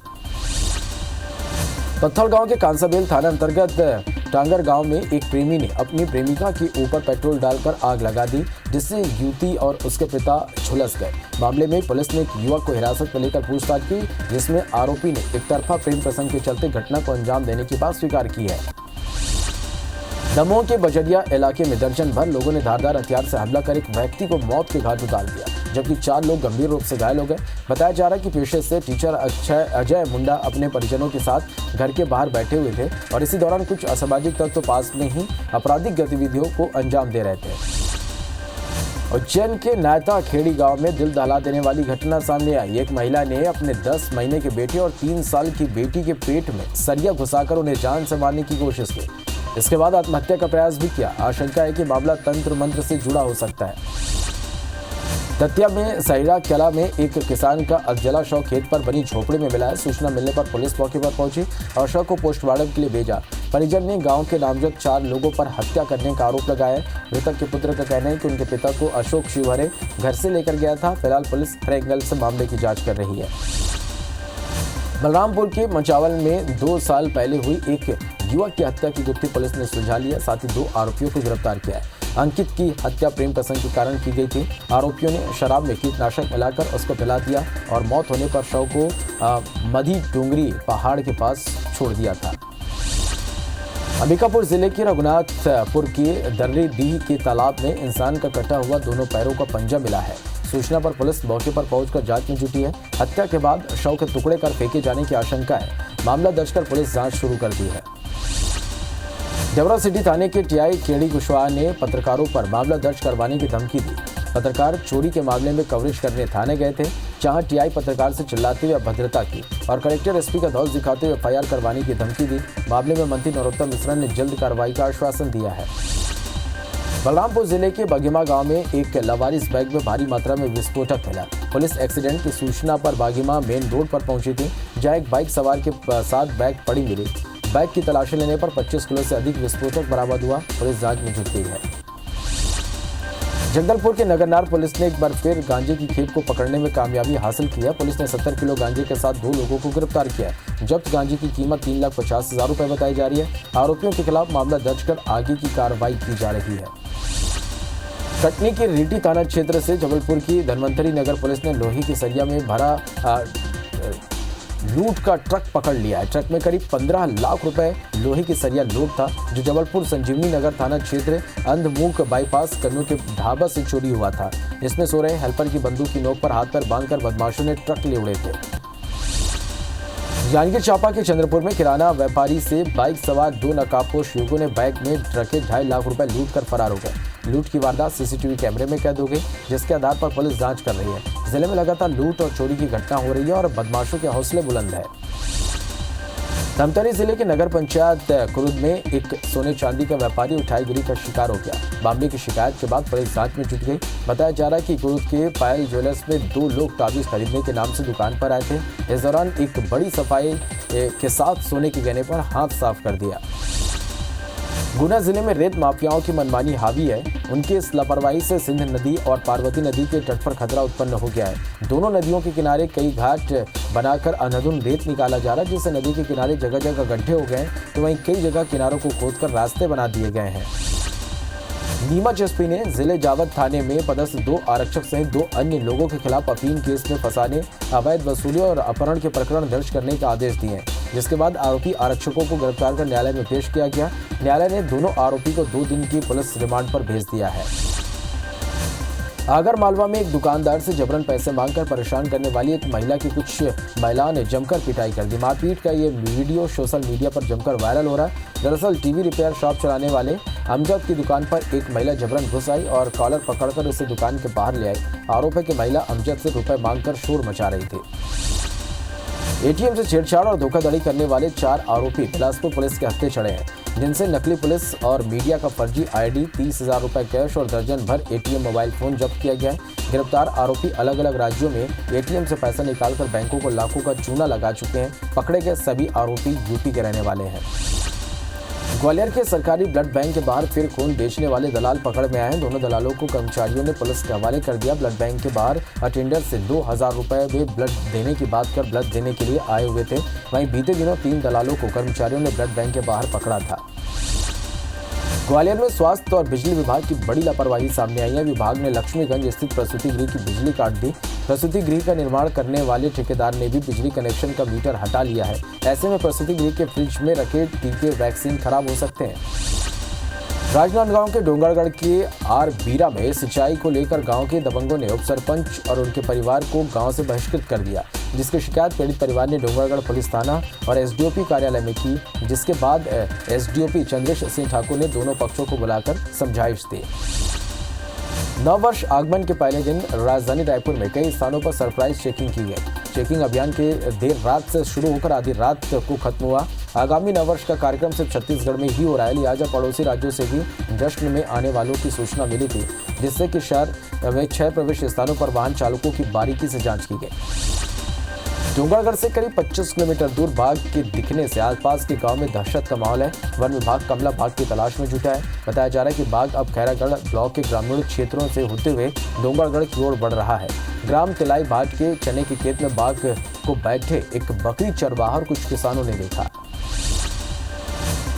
पत्थलगांव के कांसाबेल थाना अंतर्गत टांगर गांव में एक प्रेमी ने अपनी प्रेमिका के ऊपर पेट्रोल डालकर आग लगा दी, जिससे युवती और उसके पिता झुलस गए। मामले में पुलिस ने एक युवक को हिरासत में लेकर पूछताछ की, जिसमें आरोपी ने एकतरफा प्रेम प्रसंग के चलते घटना को अंजाम देने की बात स्वीकार की है। दमोह के बजरिया इलाके में दर्जन भर लोगों ने धारदार हथियार से हमला कर एक व्यक्ति को मौत के घाट उतार दिया, जबकि 4 लोग गंभीर रूप से घायल हो गए। बताया जा रहा है कि पेशे से टीचर अजय मुंडा अपने परिजनों के साथ घर के बाहर बैठे हुए थे और इसी दौरान कुछ असामाजिक तत्व पास में ही आपराधिक गतिविधियों को अंजाम दे रहे थे। उज्जैन के नायता खेड़ी गांव में दिल दहला देने वाली घटना सामने आई। एक महिला ने अपने 10 महीने के बेटे और 3 साल की बेटी के पेट में सरिया घुसाकर उन्हें जान से मारने की कोशिश की। इसके बाद आत्महत्या का प्रयास भी किया। आशंका है कि मामला तंत्र मंत्र से जुड़ा हो सकता है। दतिया में सहिरा कला में एक किसान का अधजला शव खेत पर बनी झोपड़ी में मिला है। सूचना मिलने पर पुलिस मौके पर पहुंची और शव को पोस्टमार्टम के लिए भेजा। परिजन ने गांव के नामजद 4 लोगों पर हत्या करने का आरोप लगाया है। मृतक के पुत्र का कहना है कि उनके पिता को अशोक शिवहरे घर से लेकर गया था। फिलहाल पुलिस हर एंगल से मामले की जाँच कर रही है। बलरामपुर के मचावल में 2 साल पहले हुई एक युवक की हत्या की गुत्थी पुलिस ने सुलझा लिया। साथ ही 2 आरोपियों को गिरफ्तार किया है। अंकित की हत्या प्रेम प्रसंग के कारण की गई थी। आरोपियों ने शराब में कीटनाशक मिलाकर उसको पिला दिया और मौत होने पर शव को मधी डूंगरी पहाड़ के पास छोड़ दिया था। अंबिकापुर जिले के रघुनाथपुर के दर्रीडीह के तालाब में इंसान का कटा हुआ दोनों पैरों का पंजा मिला है। सूचना पर पुलिस मौके पर पहुंचकर जांच में जुटी है। हत्या के बाद शव के टुकड़े कर फेंके जाने की आशंका है। मामला दर्ज कर पुलिस जांच शुरू कर दी है। जबरा सिटी थाने के टीआई केडी कुशवाहा ने पत्रकारों पर मामला दर्ज करवाने की धमकी दी। पत्रकार चोरी के मामले में कवरेज करने थाने गए थे, जहां टीआई पत्रकार से चिल्लाते हुए अभद्रता की और कलेक्टर एसपी का धौंस दिखाते हुए एफआईआर करवाने की धमकी दी। मामले में मंत्री नरोत्तम मिश्रा ने जल्द कार्रवाई का आश्वासन दिया है। बलरामपुर जिले के बागीमा गांव में एक लवारिस बैग में भारी मात्रा में विस्फोटक मिला। पुलिस एक्सीडेंट की सूचना पर बागीमा मेन रोड पर पहुंची थी, जहां एक बाइक सवार के साथ बैग पड़ी मिली। बैग की तलाशी लेने पर 25 किलो से अधिक विस्फोटक बरामद हुआ। पुलिस जांच में जुट गई है। जगदलपुर के नगरनार पुलिस ने एक बार फिर गांजे की खेप को पकड़ने में कामयाबी हासिल की है। पुलिस ने 70 किलो गांजे के साथ 2 लोगों को गिरफ्तार किया है। जब्त गांजे की कीमत 3,50,000 रुपए बताई जा रही है। आरोपियों के खिलाफ मामला दर्ज कर आगे की कार्रवाई की जा रही है। कटनी के रीटी थाना क्षेत्र से जबलपुर की धनवंतरी नगर पुलिस ने लोहे की सरिया में भरा लूट का ट्रक पकड़ लिया है। ट्रक में करीब 15 लाख रुपए लोहे की सरिया लोड था, जो जबलपुर संजीवनी नगर थाना क्षेत्र अंधमूक बाईपास कन्नू के ढाबा से चोरी हुआ था। इसमें सो रहे हेल्पर की बंदूक की नोक पर हाथ पर बांधकर बदमाशों ने ट्रक ले उड़े थे। जांजगीर चांपा के चंद्रपुर में किराना व्यापारी से बाइक सवार 2 नकाबपोश युवकों ने बैग में रखे 2.5 लाख रुपए लूट कर फरार हो गए। लूट की वारदात सीसीटीवी कैमरे में कैद हो गई, जिसके आधार पर पुलिस जांच कर रही है। जिले में लगातार लूट और चोरी की घटना हो रही है और बदमाशों के हौसले बुलंद है। धमतरी जिले के नगर पंचायत कुरुद में एक सोने चांदी का व्यापारी उठाईगिरी का शिकार हो गया। मामले की शिकायत के बाद पुलिस जांच में जुट गई। बताया जा रहा है कि कुरुद के पायल ज्वेलर्स में 2 लोग ताबीज खरीदने के नाम से दुकान पर आए थे। इस दौरान एक बड़ी सफाई के साथ सोने के गहने पर हाथ साफ कर दिया। गुना जिले में रेत माफियाओं की मनमानी हावी है। उनकी इस लापरवाही से सिंध नदी और पार्वती नदी के तट पर खतरा उत्पन्न हो गया है। दोनों नदियों के किनारे कई घाट बनाकर अंधाधुंध रेत निकाला जा रहा है, जिससे नदी के किनारे जगह जगह गड्ढे हो गए, तो वहीं कई जगह किनारों को खोदकर रास्ते बना दिए गए हैं। नीमच एसपी ने जिले जावद थाने में पदस्थ 2 आरक्षक सहित 2 अन्य लोगों के खिलाफ अफीम केस में फंसाने, अवैध वसूली और अपहरण के प्रकरण दर्ज करने का आदेश दिए हैं, जिसके बाद आरोपी आरक्षकों को गिरफ्तार कर न्यायालय में पेश किया गया। न्यायालय ने दोनों आरोपी को 2 दिन की पुलिस रिमांड पर भेज दिया है। आगर मालवा में एक दुकानदार से जबरन पैसे मांगकर परेशान करने वाली एक महिला की कुछ महिलाओं ने जमकर पिटाई कर दी। मारपीट का ये वीडियो सोशल मीडिया पर जमकर वायरल हो रहा है। दरअसल टीवी रिपेयर शॉप चलाने वाले अमजद की दुकान पर एक महिला जबरन घुस आई और कॉलर पकड़कर उसे दुकान के बाहर ले आई। आरोप है कि महिला अमजद से रुपए मांगकर शोर मचा रही थी। एटीएम से छेड़छाड़ और धोखाधड़ी करने वाले 4 आरोपी बिलासपुर पुलिस के हत्थे चढ़े हैं, जिनसे नकली पुलिस और मीडिया का फर्जी आईडी, 30,000 रुपए कैश और दर्जन भर एटीएम मोबाइल फोन जब्त किया गया है। गिरफ्तार आरोपी अलग अलग राज्यों में एटीएम से पैसा निकालकर बैंकों को लाखों का चूना लगा चुके हैं। पकड़े गए सभी आरोपी यूपी के रहने वाले हैं। ग्वालियर के सरकारी ब्लड बैंक के बाहर फिर खून बेचने वाले दलाल पकड़ में आए हैं। दोनों दलालों को कर्मचारियों ने पुलिस के हवाले कर दिया। ब्लड बैंक के बाहर अटेंडर से 2,000 रुपए वे ब्लड देने की बात कर ब्लड देने के लिए आए हुए थे। वहीं बीते दिनों 3 दलालों को कर्मचारियों ने ब्लड बैंक के बाहर पकड़ा था। ग्वालियर में स्वास्थ्य और बिजली विभाग की बड़ी लापरवाही सामने आई है। विभाग ने लक्ष्मीगंज स्थित प्रसूति गृह की बिजली काट दी। प्रसूति गृह का निर्माण करने वाले ठेकेदार ने भी बिजली कनेक्शन का मीटर हटा लिया है। ऐसे में प्रसूति गृह के फ्रिज में रखे टीके, वैक्सीन खराब हो सकते हैं। राजनांदगांव के डोंगरगढ़ के आर बीरा में सिंचाई को लेकर गांव के दबंगों ने उप सरपंच और उनके परिवार को गांव से बहिष्कृत कर दिया, जिसकी शिकायत पीड़ित परिवार ने डोंगरगढ़ पुलिस थाना और एसडीओपी कार्यालय में की, जिसके बाद एसडीओपी चंद्रेश सिंह ठाकुर ने दोनों पक्षों को बुलाकर समझाइश दी। नववर्ष आगमन के पहले दिन राजधानी रायपुर में कई स्थानों पर सरप्राइज चेकिंग की गई। चेकिंग अभियान के देर रात से शुरू होकर आधी रात को खत्म हुआ। आगामी नववर्ष का कार्यक्रम सिर्फ छत्तीसगढ़ में ही हो रहा है, लिहाजा पड़ोसी राज्यों से भी जश्न में आने वालों की सूचना मिली थी, जिससे कि शहर में 6 प्रवेश स्थानों पर वाहन चालकों की बारीकी से जांच की गई। डोंगरगढ़ से करीब 25 किलोमीटर दूर बाघ के दिखने से आसपास के गांव में दहशत का माहौल है। वन विभाग कमला बाघ की तलाश में जुटा है। बताया जा रहा है कि बाघ अब खैरागढ़ ब्लॉक के ग्रामीण क्षेत्रों से होते हुए डोंगरगढ़ की ओर बढ़ रहा है। ग्राम तिलाई भाट के चने के खेत में बाघ को बैठे एक बकरी चरवाहा और कुछ किसानों ने देखा।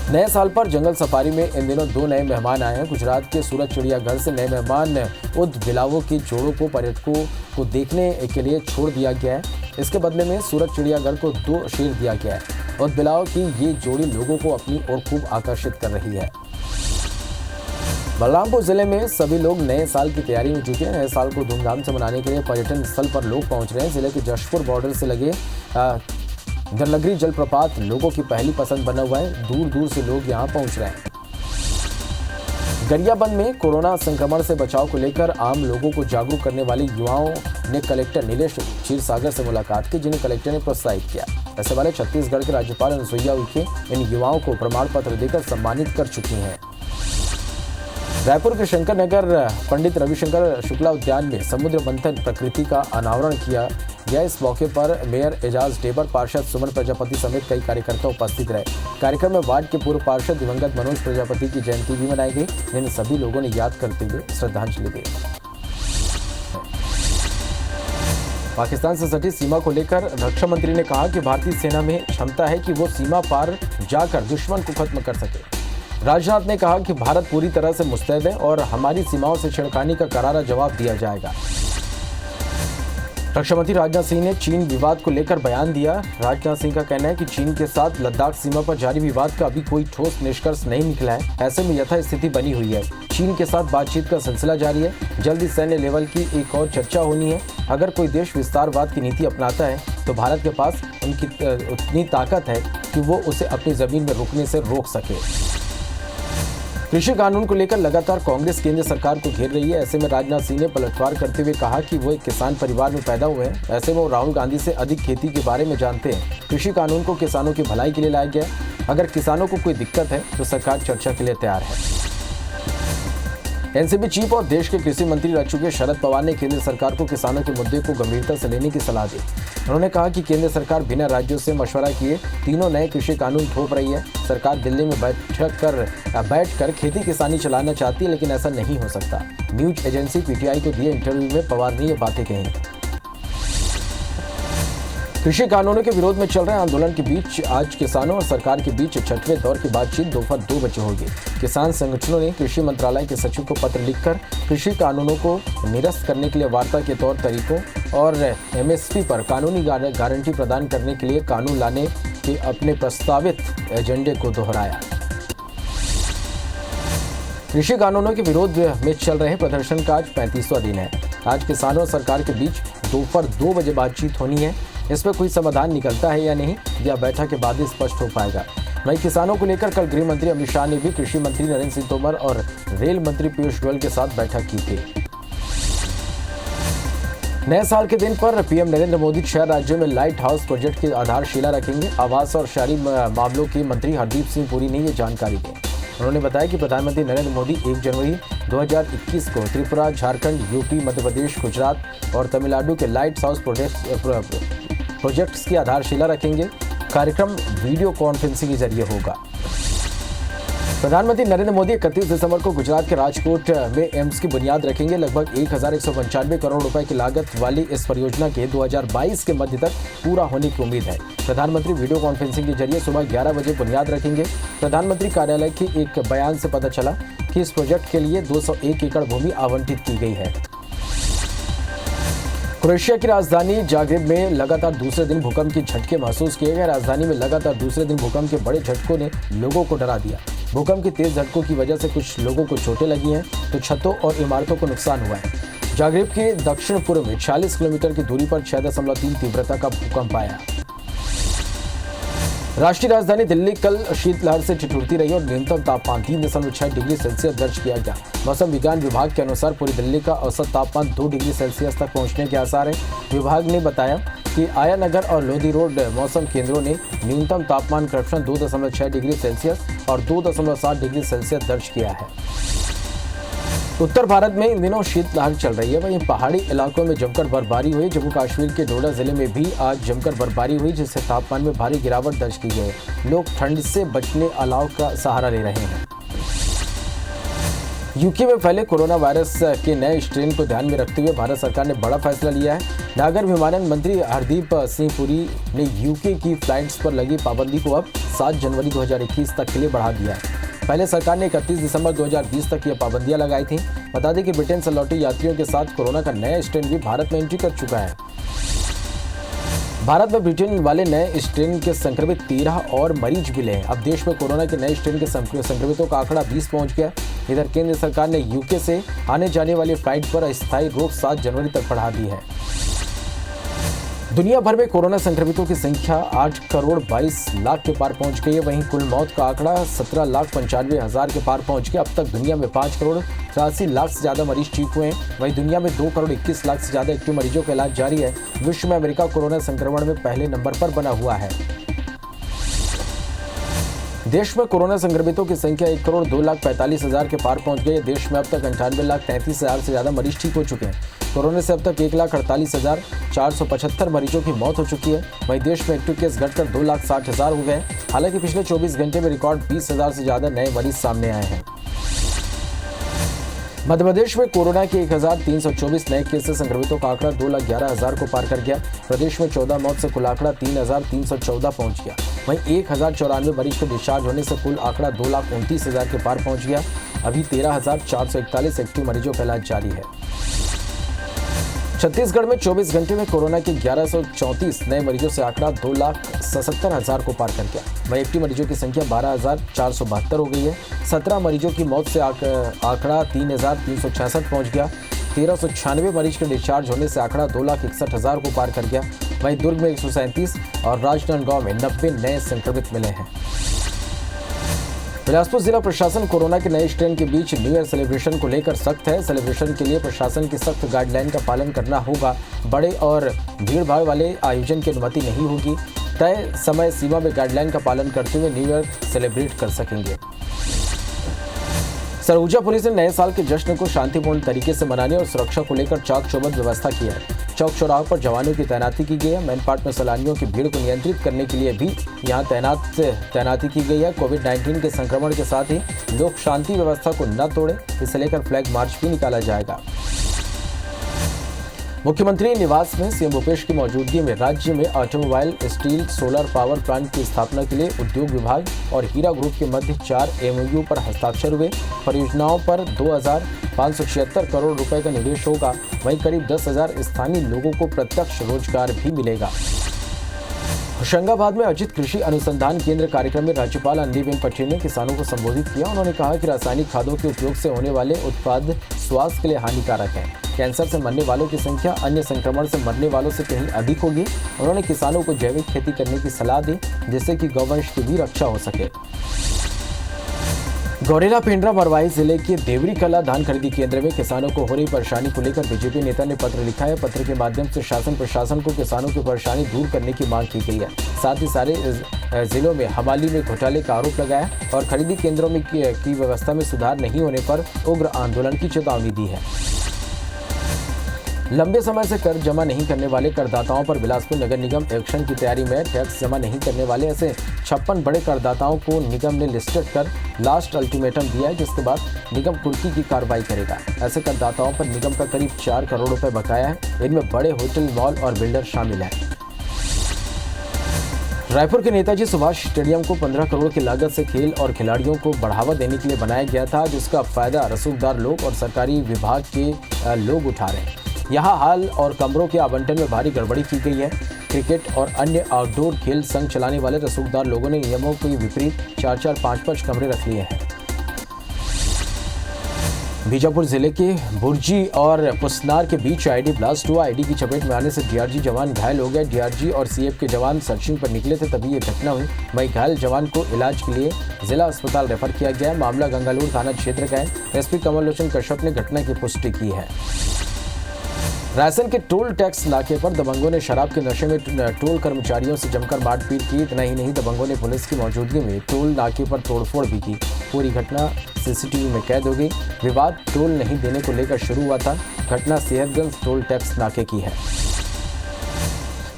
नए साल पर जंगल सफारी में इन दिनों 2 नए मेहमान आए हैं। गुजरात के सूरत चिड़ियाघर से नए मेहमान उद बिलावों के जोड़ों को पर्यटकों को देखने के लिए छोड़ दिया गया है। इसके बदले में सूरत चिड़ियाघर को 2 शेर दिया गया है। उद बिलाव की ये जोड़ी लोगों को अपनी ओर खूब आकर्षित कर रही है। बलरामपुर जिले में सभी लोग नए साल की तैयारी में जुटे हैं। नए साल को धूमधाम से मनाने के लिए पर्यटन स्थल पर लोग पहुंच रहे हैं। जिले के जशपुर बॉर्डर से लगे दरलगरी जलप्रपात लोगों की पहली पसंद बना हुआ है। दूर दूर से लोग यहां पहुंच रहे हैं। गरियाबंद में कोरोना संक्रमण से बचाव को लेकर आम लोगों को जागरूक करने वाले युवाओं ने कलेक्टर नीलेश क्षीरसागर से मुलाकात की, जिन्हें कलेक्टर ने प्रोत्साहित किया। ऐसे वाले छत्तीसगढ़ के राज्यपाल अनुसुईया उइके इन युवाओं को प्रमाण पत्र देकर सम्मानित कर चुकी हैं। रायपुर के शंकर नगर पंडित रविशंकर शुक्ला उद्यान में समुद्र मंथन प्रकृति का अनावरण किया गया। इस मौके पर मेयर एजाज डेबर, पार्षद सुमन प्रजापति समेत कई कार्यकर्ता उपस्थित रहे। कार्यक्रम में वार्ड के पूर्व पार्षद दिवंगत मनोज प्रजापति की जयंती भी मनाई गई, जिन्हें सभी लोगों ने याद करते हुए श्रद्धांजलि दी। पाकिस्तान से सटी सीमा को लेकर रक्षा मंत्री ने कहा कि भारतीय सेना में क्षमता है कि वो सीमा पार जाकर दुश्मन को खत्म कर सके। राजनाथ ने कहा कि भारत पूरी तरह से मुस्तैद है और हमारी सीमाओं से छेड़खानी का करारा जवाब दिया जाएगा। रक्षा मंत्री राजनाथ सिंह ने चीन विवाद को लेकर बयान दिया। राजनाथ सिंह का कहना है कि चीन के साथ लद्दाख सीमा पर जारी विवाद का अभी कोई ठोस निष्कर्ष नहीं निकला है। ऐसे में यथास्थिति बनी हुई है। चीन के साथ बातचीत का सिलसिला जारी है। जल्दी सैन्य लेवल की एक और चर्चा होनी है। अगर कोई देश विस्तारवाद की नीति अपनाता है तो भारत के पास उनकी उतनी ताकत है कि वो उसे अपनी जमीन में रुकने से रोक सके। कृषि कानून को लेकर लगातार कांग्रेस केंद्र सरकार को घेर रही है। ऐसे में राजनाथ सिंह ने पलटवार करते हुए कहा कि वो एक किसान परिवार में पैदा हुए हैं। ऐसे में वो राहुल गांधी से अधिक खेती के बारे में जानते हैं। कृषि कानून को किसानों की भलाई के लिए लाया गया। अगर किसानों को कोई दिक्कत है तो सरकार चर्चा के लिए तैयार है। एनसीपी चीफ और देश के कृषि मंत्री रह चुके शरद पवार ने केंद्र सरकार को किसानों के मुद्दे को गंभीरता से लेने की सलाह दी। उन्होंने कहा कि केंद्र सरकार बिना राज्यों से मशवरा किए 3 नए कृषि कानून थोप रही है। सरकार दिल्ली में बैठकर खेती किसानी चलाना चाहती है, लेकिन ऐसा नहीं हो सकता। न्यूज एजेंसी पीटीआई को दिए इंटरव्यू में पवार ने ये बातें कही। कृषि कानूनों के विरोध में चल रहे आंदोलन के बीच आज किसानों और सरकार के बीच 6वें दौर की बातचीत दोपहर 2 बजे होगी। किसान संगठनों ने कृषि मंत्रालय के सचिव को पत्र लिखकर कृषि कानूनों को निरस्त करने के लिए वार्ता के तौर तरीकों और एमएसपी पर कानूनी गारंटी प्रदान करने के लिए कानून लाने के अपने प्रस्तावित एजेंडे को दोहराया। कृषि कानूनों के विरोध में चल रहे प्रदर्शन का आज 35वां दिन है। आज किसानों और सरकार के बीच दोपहर 2 बजे बातचीत होनी है। इसमें कोई समाधान निकलता है या नहीं, यह बैठक के बाद ही स्पष्ट हो पाएगा। वहीं किसानों को लेकर कल गृह मंत्री अमित शाह ने भी कृषि मंत्री नरेंद्र सिंह तोमर और रेल मंत्री पीयूष गोयल के साथ बैठक की थी। नए साल के दिन पर पीएम नरेंद्र मोदी 6 राज्यों में लाइट हाउस प्रोजेक्ट की आधारशिला रखेंगे। आवास और शहरी मामलों के मंत्री हरदीप सिंह पुरी ने ये जानकारी दी। उन्होंने बताया कि प्रधानमंत्री नरेंद्र मोदी 1 जनवरी 2021 को त्रिपुरा, झारखंड, यूपी, मध्य प्रदेश, गुजरात और तमिलनाडु के लाइट हाउस प्रोजेक्ट्स की आधारशिला रखेंगे। कार्यक्रम वीडियो कॉन्फ्रेंसिंग के जरिए होगा। प्रधानमंत्री नरेंद्र मोदी 31 दिसंबर को गुजरात के राजकोट में एम्स की बुनियाद रखेंगे। लगभग 1195 करोड़ रुपए की लागत वाली इस परियोजना के 2022 के मध्य तक पूरा होने की उम्मीद है। प्रधानमंत्री वीडियो कॉन्फ्रेंसिंग के जरिए सुबह 11 बजे बुनियाद रखेंगे। प्रधानमंत्री कार्यालय के एक बयान से पता चला कि इस प्रोजेक्ट के लिए 201 एकड़ भूमि आवंटित की गई है। क्रोएशिया की राजधानी जाग्रेब में लगातार दूसरे दिन भूकंप के झटके महसूस किए गए। राजधानी में लगातार दूसरे दिन भूकंप के बड़े झटकों ने लोगों को डरा दिया। भूकंप के तेज झटकों की वजह से कुछ लोगों को चोटें लगी हैं तो छतों और इमारतों को नुकसान हुआ है। जाग्रेब के दक्षिण पूर्व में 40 किलोमीटर की दूरी पर 6.3 तीव्रता का भूकंप आया। राष्ट्रीय राजधानी दिल्ली कल शीतलहर से ठिठुरती रही और न्यूनतम तापमान 3.6 डिग्री सेल्सियस दर्ज किया गया। मौसम विज्ञान विभाग के अनुसार पूरी दिल्ली का औसत तापमान 2 डिग्री सेल्सियस तक पहुंचने के आसार हैं। विभाग ने बताया कि आया नगर और लोधी रोड मौसम केंद्रों ने न्यूनतम तापमान क्रमशः 2.6 डिग्री सेल्सियस और 2.7 डिग्री सेल्सियस दर्ज किया है। उत्तर भारत में इन दिनों शीतलहर चल रही है। वहीं पहाड़ी इलाकों में जमकर बर्फबारी हुई। जम्मू कश्मीर के डोडा जिले में भी आज जमकर बर्फबारी हुई, जिससे तापमान में भारी गिरावट दर्ज की गई। लोग ठंड से बचने अलाव का सहारा ले रहे हैं। यूके में फैले कोरोना वायरस के नए स्ट्रेन को ध्यान में रखते हुए भारत सरकार ने बड़ा फैसला लिया है। नागर विमानन मंत्री हरदीप सिंह पुरी ने यूके की फ्लाइट्स पर लगी पाबंदी को अब 7 जनवरी 2021 तक के लिए बढ़ा दिया है। पहले सरकार ने 31 दिसंबर 2020 तक ये पाबंदियां लगाई थीं। बता दें कि ब्रिटेन से लौटे यात्रियों के साथ कोरोना का नया स्ट्रेन भी भारत में एंट्री कर चुका है। भारत में ब्रिटेन वाले नए स्ट्रेन के संक्रमित 13 और मरीज मिले हैं। अब देश में कोरोना के नए स्ट्रेन के संक्रमितों का आंकड़ा 20 पहुंच गया। इधर केंद्र सरकार ने यूके से आने जाने वाली फ्लाइट पर अस्थायी रोक 7 जनवरी तक बढ़ा दी है। दुनिया भर में कोरोना संक्रमितों की संख्या 8 करोड़ 22 लाख के पार पहुंच गई है। वहीं कुल मौत का आंकड़ा 17,95,000 के पार पहुंच गया। अब तक दुनिया में 5 करोड़ 83 लाख से ज्यादा मरीज ठीक हुए हैं। वहीं दुनिया में 2 करोड़ 21 लाख से ज्यादा एक्टिव मरीजों का इलाज जारी है। विश्व में अमेरिका कोरोना संक्रमण में पहले नंबर पर बना हुआ है। देश में कोरोना संक्रमितों की संख्या 1 करोड़ 2,45,000 के पार पहुंच गई है। देश में अब तक 98,33,000 से ज्यादा मरीज ठीक हो चुके हैं। कोरोना से अब तक 1,48,475 मरीजों की मौत हो चुकी है। वहीं देश में एक्टिव केस घटकर 2,60,000 हो गए। हालांकि पिछले 24 घंटे में रिकॉर्ड 20,000 से ज्यादा नए मरीज सामने आए हैं। मध्य प्रदेश में कोरोना के 1,324 नए केस से संक्रमितों का आंकड़ा 2,11,000 को पार कर गया। प्रदेश में 14 मौत से कुल आंकड़ा 3,314 पहुंच गया। वहीं 1,094 मरीज के डिस्चार्ज होने से कुल आंकड़ा 2,29,000 के पार पहुंच गया। अभी 13,441 एक्टिव मरीजों का इलाज जारी है। छत्तीसगढ़ में 24 घंटे में कोरोना के 1,134 नए मरीजों से आंकड़ा 2,77,000 को पार कर गया। वहीं एक्टिव मरीजों की संख्या 12,472 हो गई है। 17 मरीजों की मौत से आंकड़ा 3,366 पहुंच गया। 1,396 मरीज के डिस्चार्ज होने से आंकड़ा 2,61,000 को पार कर गया। वहीं दुर्ग में 137 और राजनांदगांव में 90 नए संक्रमित मिले हैं। बिलासपुर जिला प्रशासन कोरोना के नए स्ट्रेन के बीच न्यू ईयर सेलिब्रेशन को लेकर सख्त है। सेलिब्रेशन के लिए प्रशासन की सख्त गाइडलाइन का पालन करना होगा। बड़े और भीड़-भाड़ वाले आयोजन की अनुमति नहीं होगी। तय समय सीमा में गाइडलाइन का पालन करते हुए न्यू ईयर सेलिब्रेट कर सकेंगे। सरगुजा पुलिस ने नए साल के जश्न को शांतिपूर्ण तरीके से मनाने और सुरक्षा को लेकर चाक चौबंद व्यवस्था की है। चौक चौराहों पर जवानों की तैनाती की गई है। मैनपाट में सैलानियों की भीड़ को नियंत्रित करने के लिए भी यहां तैनाती की गई है। कोविड-19 के संक्रमण के साथ ही लोग शांति व्यवस्था को न तोड़े, इसे लेकर फ्लैग मार्च भी निकाला जाएगा। मुख्यमंत्री निवास में सीएम भूपेश की मौजूदगी में राज्य में automobile, steel, solar power plant की स्थापना के लिए उद्योग विभाग और हीरा ग्रुप के मध्य 4 MOU पर हस्ताक्षर हुए। परियोजनाओं पर 2,576 करोड़ रुपए का निवेश होगा। वहीं करीब 10,000 स्थानीय लोगों को प्रत्यक्ष रोजगार भी मिलेगा। होशंगाबाद में आयोजित कृषि अनुसंधान केंद्र कार्यक्रम में राज्यपाल आनंदीबेन पटेल ने किसानों को संबोधित किया। उन्होंने कहा कि रासायनिक खादों के उपयोग से होने वाले उत्पाद स्वास्थ्य के लिए हानिकारक है। कैंसर से मरने वालों की संख्या अन्य संक्रमण से मरने वालों से कहीं अधिक होगी। उन्होंने किसानों को जैविक खेती करने की सलाह दी, जिससे कि गौवंश की भी रक्षा हो सके। गौरेला पेंड्रा बरवाही जिले के देवरी कला धान खरीदी केंद्र में किसानों को हो रही परेशानी को लेकर बीजेपी नेता ने पत्र लिखा है। पत्र के माध्यम से शासन प्रशासन को किसानों की परेशानी दूर करने की मांग की गई है। साथ ही सारे जिलों में हमाली में घोटाले का आरोप लगाया और खरीदी केंद्रों में की व्यवस्था में सुधार नहीं होने पर उग्र आंदोलन की चेतावनी दी है। लंबे समय से कर जमा नहीं करने वाले करदाताओं पर बिलासपुर नगर निगम एक्शन की तैयारी में। टैक्स जमा नहीं करने वाले ऐसे 56 बड़े करदाताओं को निगम ने लिस्टेड कर लास्ट अल्टीमेटम दिया है, जिसके बाद निगम कुर्की की कार्रवाई करेगा। ऐसे करदाताओं पर निगम का करीब 4 करोड़ रुपए बकाया है। इनमें बड़े होटल, मॉल और बिल्डर शामिल हैं। रायपुर के नेताजी सुभाष स्टेडियम को 15 करोड़ की लागत से खेल और खिलाड़ियों को बढ़ावा देने के लिए बनाया गया था, जिसका फायदा रसूखदार लोग और सरकारी विभाग के लोग उठा रहे हैं। यहाँ हाल और कमरों के आवंटन में भारी गड़बड़ी की गई है। क्रिकेट और अन्य आउटडोर खेल संघ चलाने वाले रसूखदार लोगों ने नियमों के विपरीत 4-4, 5-5 कमरे रख लिए हैं। बीजापुर जिले के बुर्जी और पुसनार के बीच आईडी ब्लास्ट हुआ। आईडी की चपेट में आने से डीआरजी जवान घायल हो गए। डीआरजी और सीएफ के जवान सर्चिंग पर निकले थे, तभी ये घटना हुई। वहीं घायल जवान को इलाज के लिए जिला अस्पताल रेफर किया गया है। मामला गंगालूर थाना क्षेत्र का है। एसपी कमल लोचन कश्यप ने घटना की पुष्टि की है। रायसेन के टोल टैक्स नाके पर दबंगों ने शराब के नशे में टोल कर्मचारियों से जमकर मारपीट की। इतना ही नहीं, दबंगों ने पुलिस की मौजूदगी में टोल नाके पर तोड़फोड़ भी की। पूरी घटना सीसीटीवी में कैद हो गई। विवाद टोल नहीं देने को लेकर शुरू हुआ था। घटना सेहतगंज टोल टैक्स नाके की है।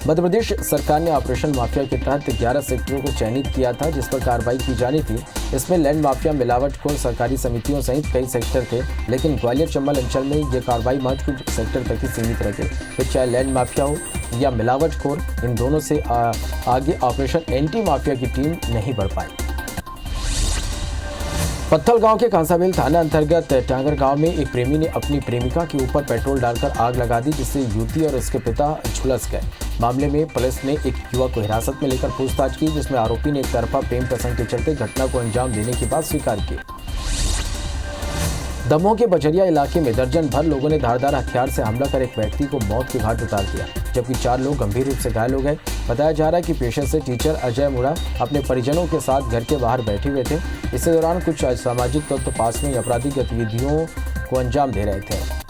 मध्य प्रदेश सरकार ने ऑपरेशन माफिया के तहत 11 सेक्टरों को चयनित किया था जिस पर कार्रवाई की जानी थी। इसमें लैंड माफिया, मिलावटखोर सहकारी समितियों सहित कई सेक्टर थे, लेकिन ग्वालियर चंबल अंचल में यह कार्रवाई महज कुछ सेक्टर तक ही सीमित रहे। फिर चाहे लैंड माफिया हो या मिलावटखोर, इन दोनों से आगे ऑपरेशन एंटी माफिया की टीम नहीं बढ़ पाई। पत्थल गांव के कांसाबेल थाना अंतर्गत टांगर गांव में एक प्रेमी ने अपनी प्रेमिका के ऊपर पेट्रोल डालकर आग लगा दी, जिससे युवती और उसके पिता झुलस गए। मामले में पुलिस ने एक युवक को हिरासत में लेकर पूछताछ की, जिसमें आरोपी ने एक तरफा प्रेम प्रसंग के चलते घटना को अंजाम देने की बात स्वीकार की। दमोह के बजरिया इलाके में दर्जन भर लोगों ने धारदार हथियार से हमला कर एक व्यक्ति को मौत के घाट उतार दिया, जबकि 4 लोग गंभीर रूप से घायल हो गए। बताया जा रहा है कि पेशे से टीचर अजय मुड़ा अपने परिजनों के साथ घर के बाहर बैठे हुए थे। इसी दौरान कुछ असामाजिक तत्व पास में आपराधिक गतिविधियों को अंजाम दे रहे थे।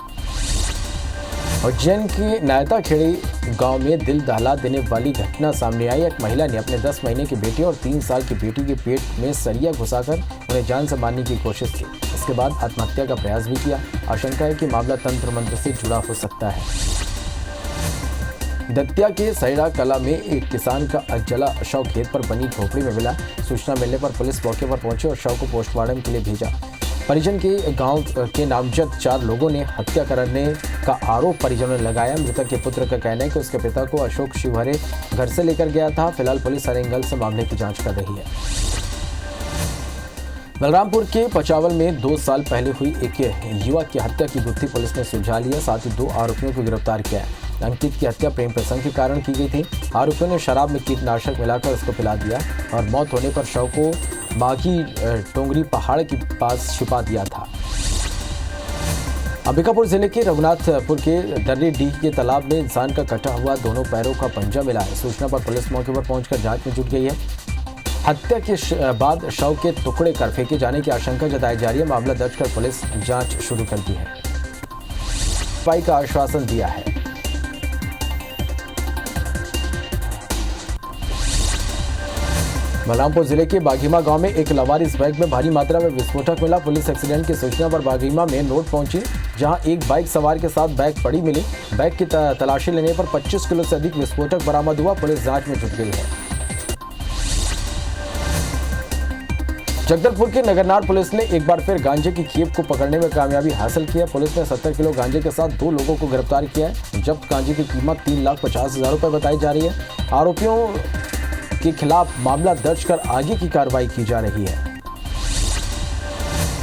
उज्जैन के नायता खेड़ी गांव में दिल दहला देने वाली घटना सामने आई। एक महिला ने अपने 10 महीने की बेटी और 3 साल की बेटी के पेट में सरिया घुसाकर उन्हें जान से मारने की कोशिश की। इसके बाद आत्महत्या का प्रयास भी किया। आशंका है कि मामला तंत्र मंत्र से जुड़ा हो सकता है। दतिया के सैड़ा कला में एक किसान का अजला शव खेत पर बनी झोपड़ी में मिला। सूचना मिलने पर पुलिस मौके पर पहुंची और शव को पोस्टमार्टम के लिए भेजा। परिजन के गांव के नामजद 4 लोगों ने हत्या करने का आरोप परिजनों ने लगाया। मृतक के पुत्र का कहना है कि उसके पिता को अशोक शिवहरे घर से लेकर गया था। फिलहाल पुलिस हर एंगल से मामले की जांच कर रही है। बलरामपुर के पचावल में 2 साल पहले हुई एक युवक की हत्या की गुत्थी पुलिस ने सुलझा लिया। साथ ही 2 आरोपियों को गिरफ्तार किया है। अंकित की हत्या प्रेम प्रसंग के कारण की गई थी। आरोपियों ने शराब में कीटनाशक मिलाकर उसको पिला दिया और मौत होने पर शव को बागी टोंगरी पहाड़ के पास छिपा दिया था। अंबिकापुर जिले के रघुनाथपुर के दर्रीडीह के तालाब में इंसान का कटा हुआ दोनों पैरों का पंजा मिला है। सूचना पर पुलिस मौके पर पहुंचकर जांच में जुट गई है। हत्या के बाद शव के टुकड़े कर फेंके जाने की आशंका जताई जा रही है। मामला दर्ज कर पुलिस जांच शुरू कर दी है। सफाई का आश्वासन दिया है। बलरामपुर जिले के बाघीमा गांव में एक लवारिस बाइक में भारी मात्रा में विस्फोटक मिला। पुलिस एक्सीडेंट की सूचना पर बाघीमा मेन रोड पहुंची, जहां एक बाइक सवार के साथ बैग पड़ी मिली। बैग की तलाशी लेने पर 25 किलो से अधिक विस्फोटक बरामद हुआ। पुलिस जांच में जुट गई है। जगदलपुर के नगरनार पुलिस ने एक बार फिर गांजे की खेप को पकड़ने में कामयाबी हासिल की है। पुलिस ने 70 किलो गांजे के साथ 2 लोगों को गिरफ्तार किया है। जब्त गांजे की कीमत 3,50,000 रुपए बताई जा रही है। आरोपियों के खिलाफ मामला दर्ज कर आगे की कार्रवाई की जा रही है।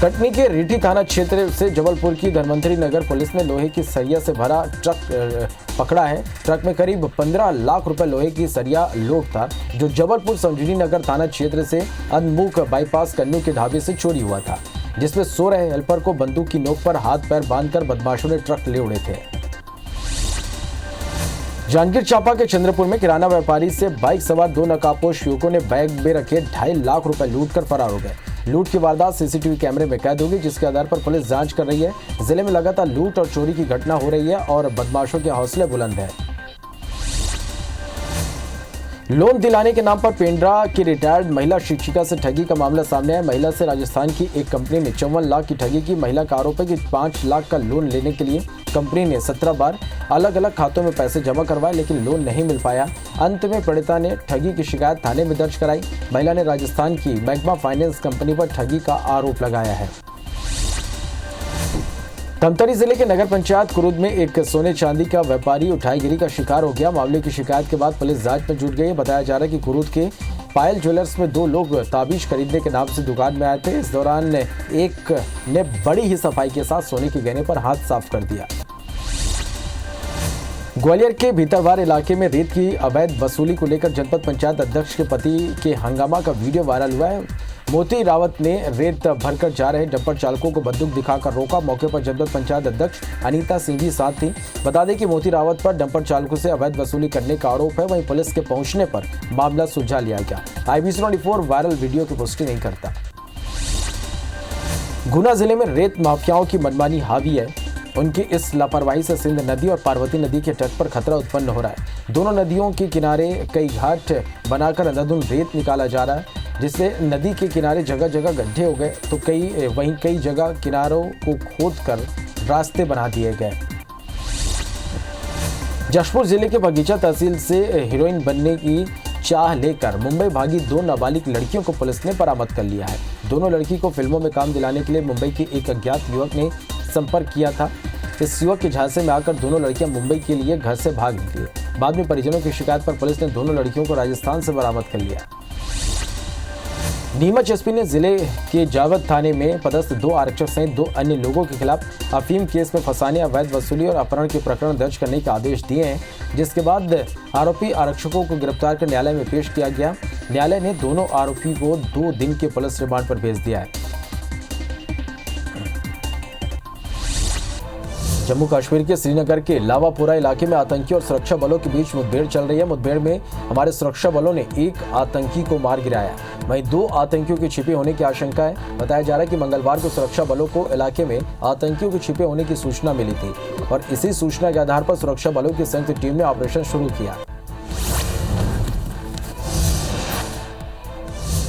कटनी के रीठी थाना क्षेत्र से जबलपुर की धनवंतरी नगर पुलिस ने लोहे की सरिया से भरा ट्रक पकड़ा है। ट्रक में करीब 15 लाख रुपए लोहे की सरिया लोड था, जो जबलपुर संजीवनी नगर थाना क्षेत्र से अनमुख बाईपास कन्नू के ढाबे से चोरी हुआ था, जिसमें सो रहे हेल्पर को बंदूक की नोक पर हाथ पैर बांधकर बदमाशों ने ट्रक ले उड़े थे। जांजगीर चांपा के चंद्रपुर में किराना व्यापारी से बाइक सवार 2 नकाबपोश युवकों ने बैग में रखे 2.5 लाख रुपए लूटकर फरार हो गए। लूट की वारदात सीसीटीवी कैमरे में कैद होगी, जिसके आधार पर पुलिस जांच कर रही है। जिले में लगातार लूट और चोरी की घटना हो रही है और बदमाशों के हौसले बुलंद है। लोन दिलाने के नाम पर पेंड्रा की रिटायर्ड महिला शिक्षिका से ठगी का मामला सामने आया। महिला से राजस्थान की एक कंपनी में 54 लाख की ठगी की। महिला का आरोप है कि 5 लाख का लोन लेने के लिए कंपनी ने 17 बार अलग अलग खातों में पैसे जमा करवाए, लेकिन लोन नहीं मिल पाया। अंत में पीड़िता ने ठगी की शिकायत थाने में दर्ज कराई। महिला ने राजस्थान की मैग्मा फाइनेंस कंपनी पर ठगी का आरोप लगाया है। धमतरी जिले के नगर पंचायत कुरुद में एक सोने चांदी का व्यापारी उठाईगिरी का शिकार हो गया। मामले की शिकायत के बाद पुलिस जांच में जुट गई है। बताया जा रहा है कि कुरुद के पायल ज्वेलर्स में 2 लोग ताबीज खरीदने के नाम से दुकान में आए थे। इस दौरान एक ने बड़ी ही सफाई के साथ सोने के गहने पर हाथ साफ कर दिया। ग्वालियर के भीतरवार इलाके में रेत की अवैध वसूली को लेकर जनपद पंचायत अध्यक्ष के पति के हंगामा का वीडियो वायरल हुआ है। मोती रावत ने रेत भरकर जा रहे डंपर चालकों को बंदूक दिखाकर रोका। मौके पर जनपद पंचायत अध्यक्ष अनीता सिंह भी साथ थी। बता दें कि मोती रावत पर डंपर चालकों से अवैध वसूली करने का आरोप है। वहीं पुलिस के पहुंचने पर मामला सुलझा लिया गया। IBC 24 वायरल वीडियो की पुष्टि नहीं करता। गुना जिले में रेत माफियाओं की मनमानी हावी है। उनकी इस लापरवाही से सिंध नदी और पार्वती नदी के तट पर खतरा उत्पन्न हो रहा है। दोनों नदियों के किनारे कई घाट बनाकर अंधाधुंध रेत निकाला जा रहा है, जिससे नदी के किनारे जगह जगह गड्ढे हो गए, तो वहीं कई जगह किनारों को खोदकर रास्ते बना दिए गए। जशपुर जिले के बगीचा तहसील से हीरोइन बनने की चाह लेकर मुंबई भागी 2 नाबालिग लड़कियों को पुलिस ने बरामद कर लिया है। दोनों लड़की को फिल्मों में काम दिलाने के लिए मुंबई के एक अज्ञात युवक ने संपर्क किया था। इस युवक के झांसे में आकर दोनों लड़कियां मुंबई के लिए घर से भाग निकली। बाद में परिजनों की शिकायत पर पुलिस ने दोनों लड़कियों को राजस्थान से बरामद कर लिया। नीमच एसपी ने जिले के जावद थाने में पदस्थ 2 आरक्षक सहित 2 अन्य लोगों के खिलाफ अफीम केस में फंसाने, अवैध वसूली और अपहरण के प्रकरण दर्ज करने के आदेश दिए हैं, जिसके बाद आरोपी आरक्षकों को गिरफ्तार कर न्यायालय में पेश किया गया। न्यायालय ने दोनों आरोपी को 2 दिन के पुलिस रिमांड पर भेज दिया है। जम्मू कश्मीर के श्रीनगर के लावापुरा इलाके में आतंकी और सुरक्षा बलों के बीच मुठभेड़ चल रही है। मुठभेड़ में हमारे सुरक्षा बलों ने 1 आतंकी को मार गिराया, वहीं 2 आतंकियों के छिपे होने की आशंका है। बताया जा रहा है कि मंगलवार को सुरक्षा बलों को इलाके में आतंकियों के छिपे होने की सूचना मिली थी और इसी सूचना के आधार पर सुरक्षा बलों की संयुक्त टीम ने ऑपरेशन शुरू किया।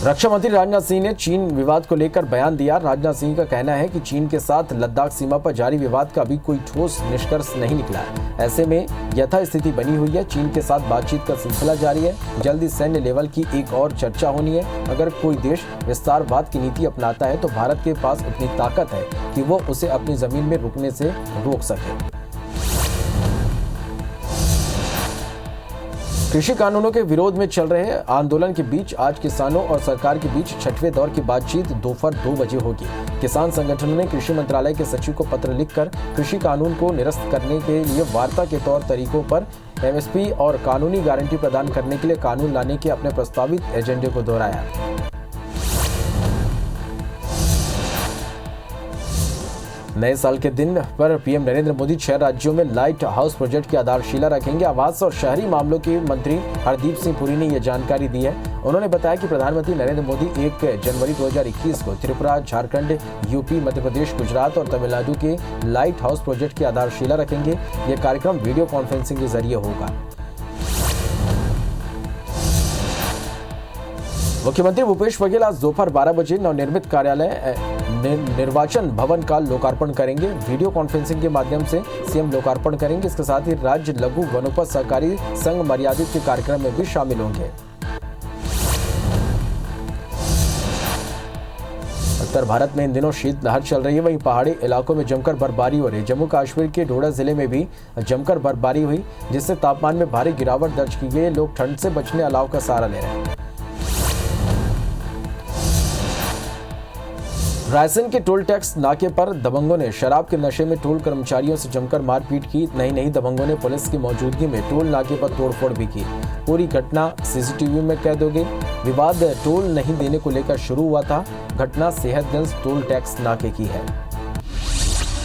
रक्षा मंत्री राजनाथ सिंह ने चीन विवाद को लेकर बयान दिया। राजनाथ सिंह का कहना है कि चीन के साथ लद्दाख सीमा पर जारी विवाद का अभी कोई ठोस निष्कर्ष नहीं निकला है। ऐसे में यथास्थिति बनी हुई है। चीन के साथ बातचीत का सिलसिला जारी है। जल्दी सैन्य लेवल की एक और चर्चा होनी है। अगर कोई देश विस्तारवाद की नीति अपनाता है तो भारत के पास उतनी ताकत है कि वो उसे अपनी जमीन में रुकने से रोक सके। कृषि कानूनों के विरोध में चल रहे आंदोलन के बीच आज किसानों और सरकार के बीच 6वें दौर की बातचीत दोपहर 2 बजे होगी। किसान संगठनों ने कृषि मंत्रालय के सचिव को पत्र लिखकर कृषि कानून को निरस्त करने के लिए वार्ता के तौर तरीकों पर एमएसपी और कानूनी गारंटी प्रदान करने के लिए कानून लाने के अपने प्रस्तावित एजेंडे को दोहराया। नए साल के दिन पर पीएम नरेंद्र मोदी 6 राज्यों में लाइट हाउस प्रोजेक्ट की आधारशिला रखेंगे। आवास और शहरी मामलों के मंत्री हरदीप सिंह पुरी ने यह जानकारी दी है। उन्होंने बताया कि प्रधानमंत्री नरेंद्र मोदी 1 जनवरी 2021 को त्रिपुरा, झारखंड, यूपी, मध्य प्रदेश, गुजरात और तमिलनाडु के लाइट हाउस प्रोजेक्ट की आधारशिला रखेंगे। यह कार्यक्रम वीडियो कॉन्फ्रेंसिंग के जरिए होगा। मुख्यमंत्री भूपेश बघेल आज दोपहर 12 बजे नवनिर्मित कार्यालय निर्वाचन भवन का लोकार्पण करेंगे। वीडियो कॉन्फ्रेंसिंग के माध्यम से सीएम लोकार्पण करेंगे। इसके साथ ही राज्य लघु वनोपज सहकारी संघ मर्यादित के कार्यक्रम में भी शामिल होंगे। उत्तर भारत में इन दिनों शीतलहर चल रही है, वहीं पहाड़ी इलाकों में जमकर बर्फबारी हो रही है। जम्मू कश्मीर के डोडा जिले में भी जमकर बर्फबारी हुई, जिससे तापमान में भारी गिरावट दर्ज की गई। लोग ठंड से बचने अलाव का सहारा ले रहे हैं। रायसेन के टोल टैक्स नाके पर दबंगों ने शराब के नशे में टोल कर्मचारियों से जमकर मारपीट की। नहीं दबंगों ने पुलिस की मौजूदगी में टोल नाके पर तोड़फोड़ भी की। पूरी घटना सीसीटीवी में कैद हो गई। विवाद टोल नहीं देने को लेकर शुरू हुआ था। घटना सेहतगंज टोल टैक्स नाके की है।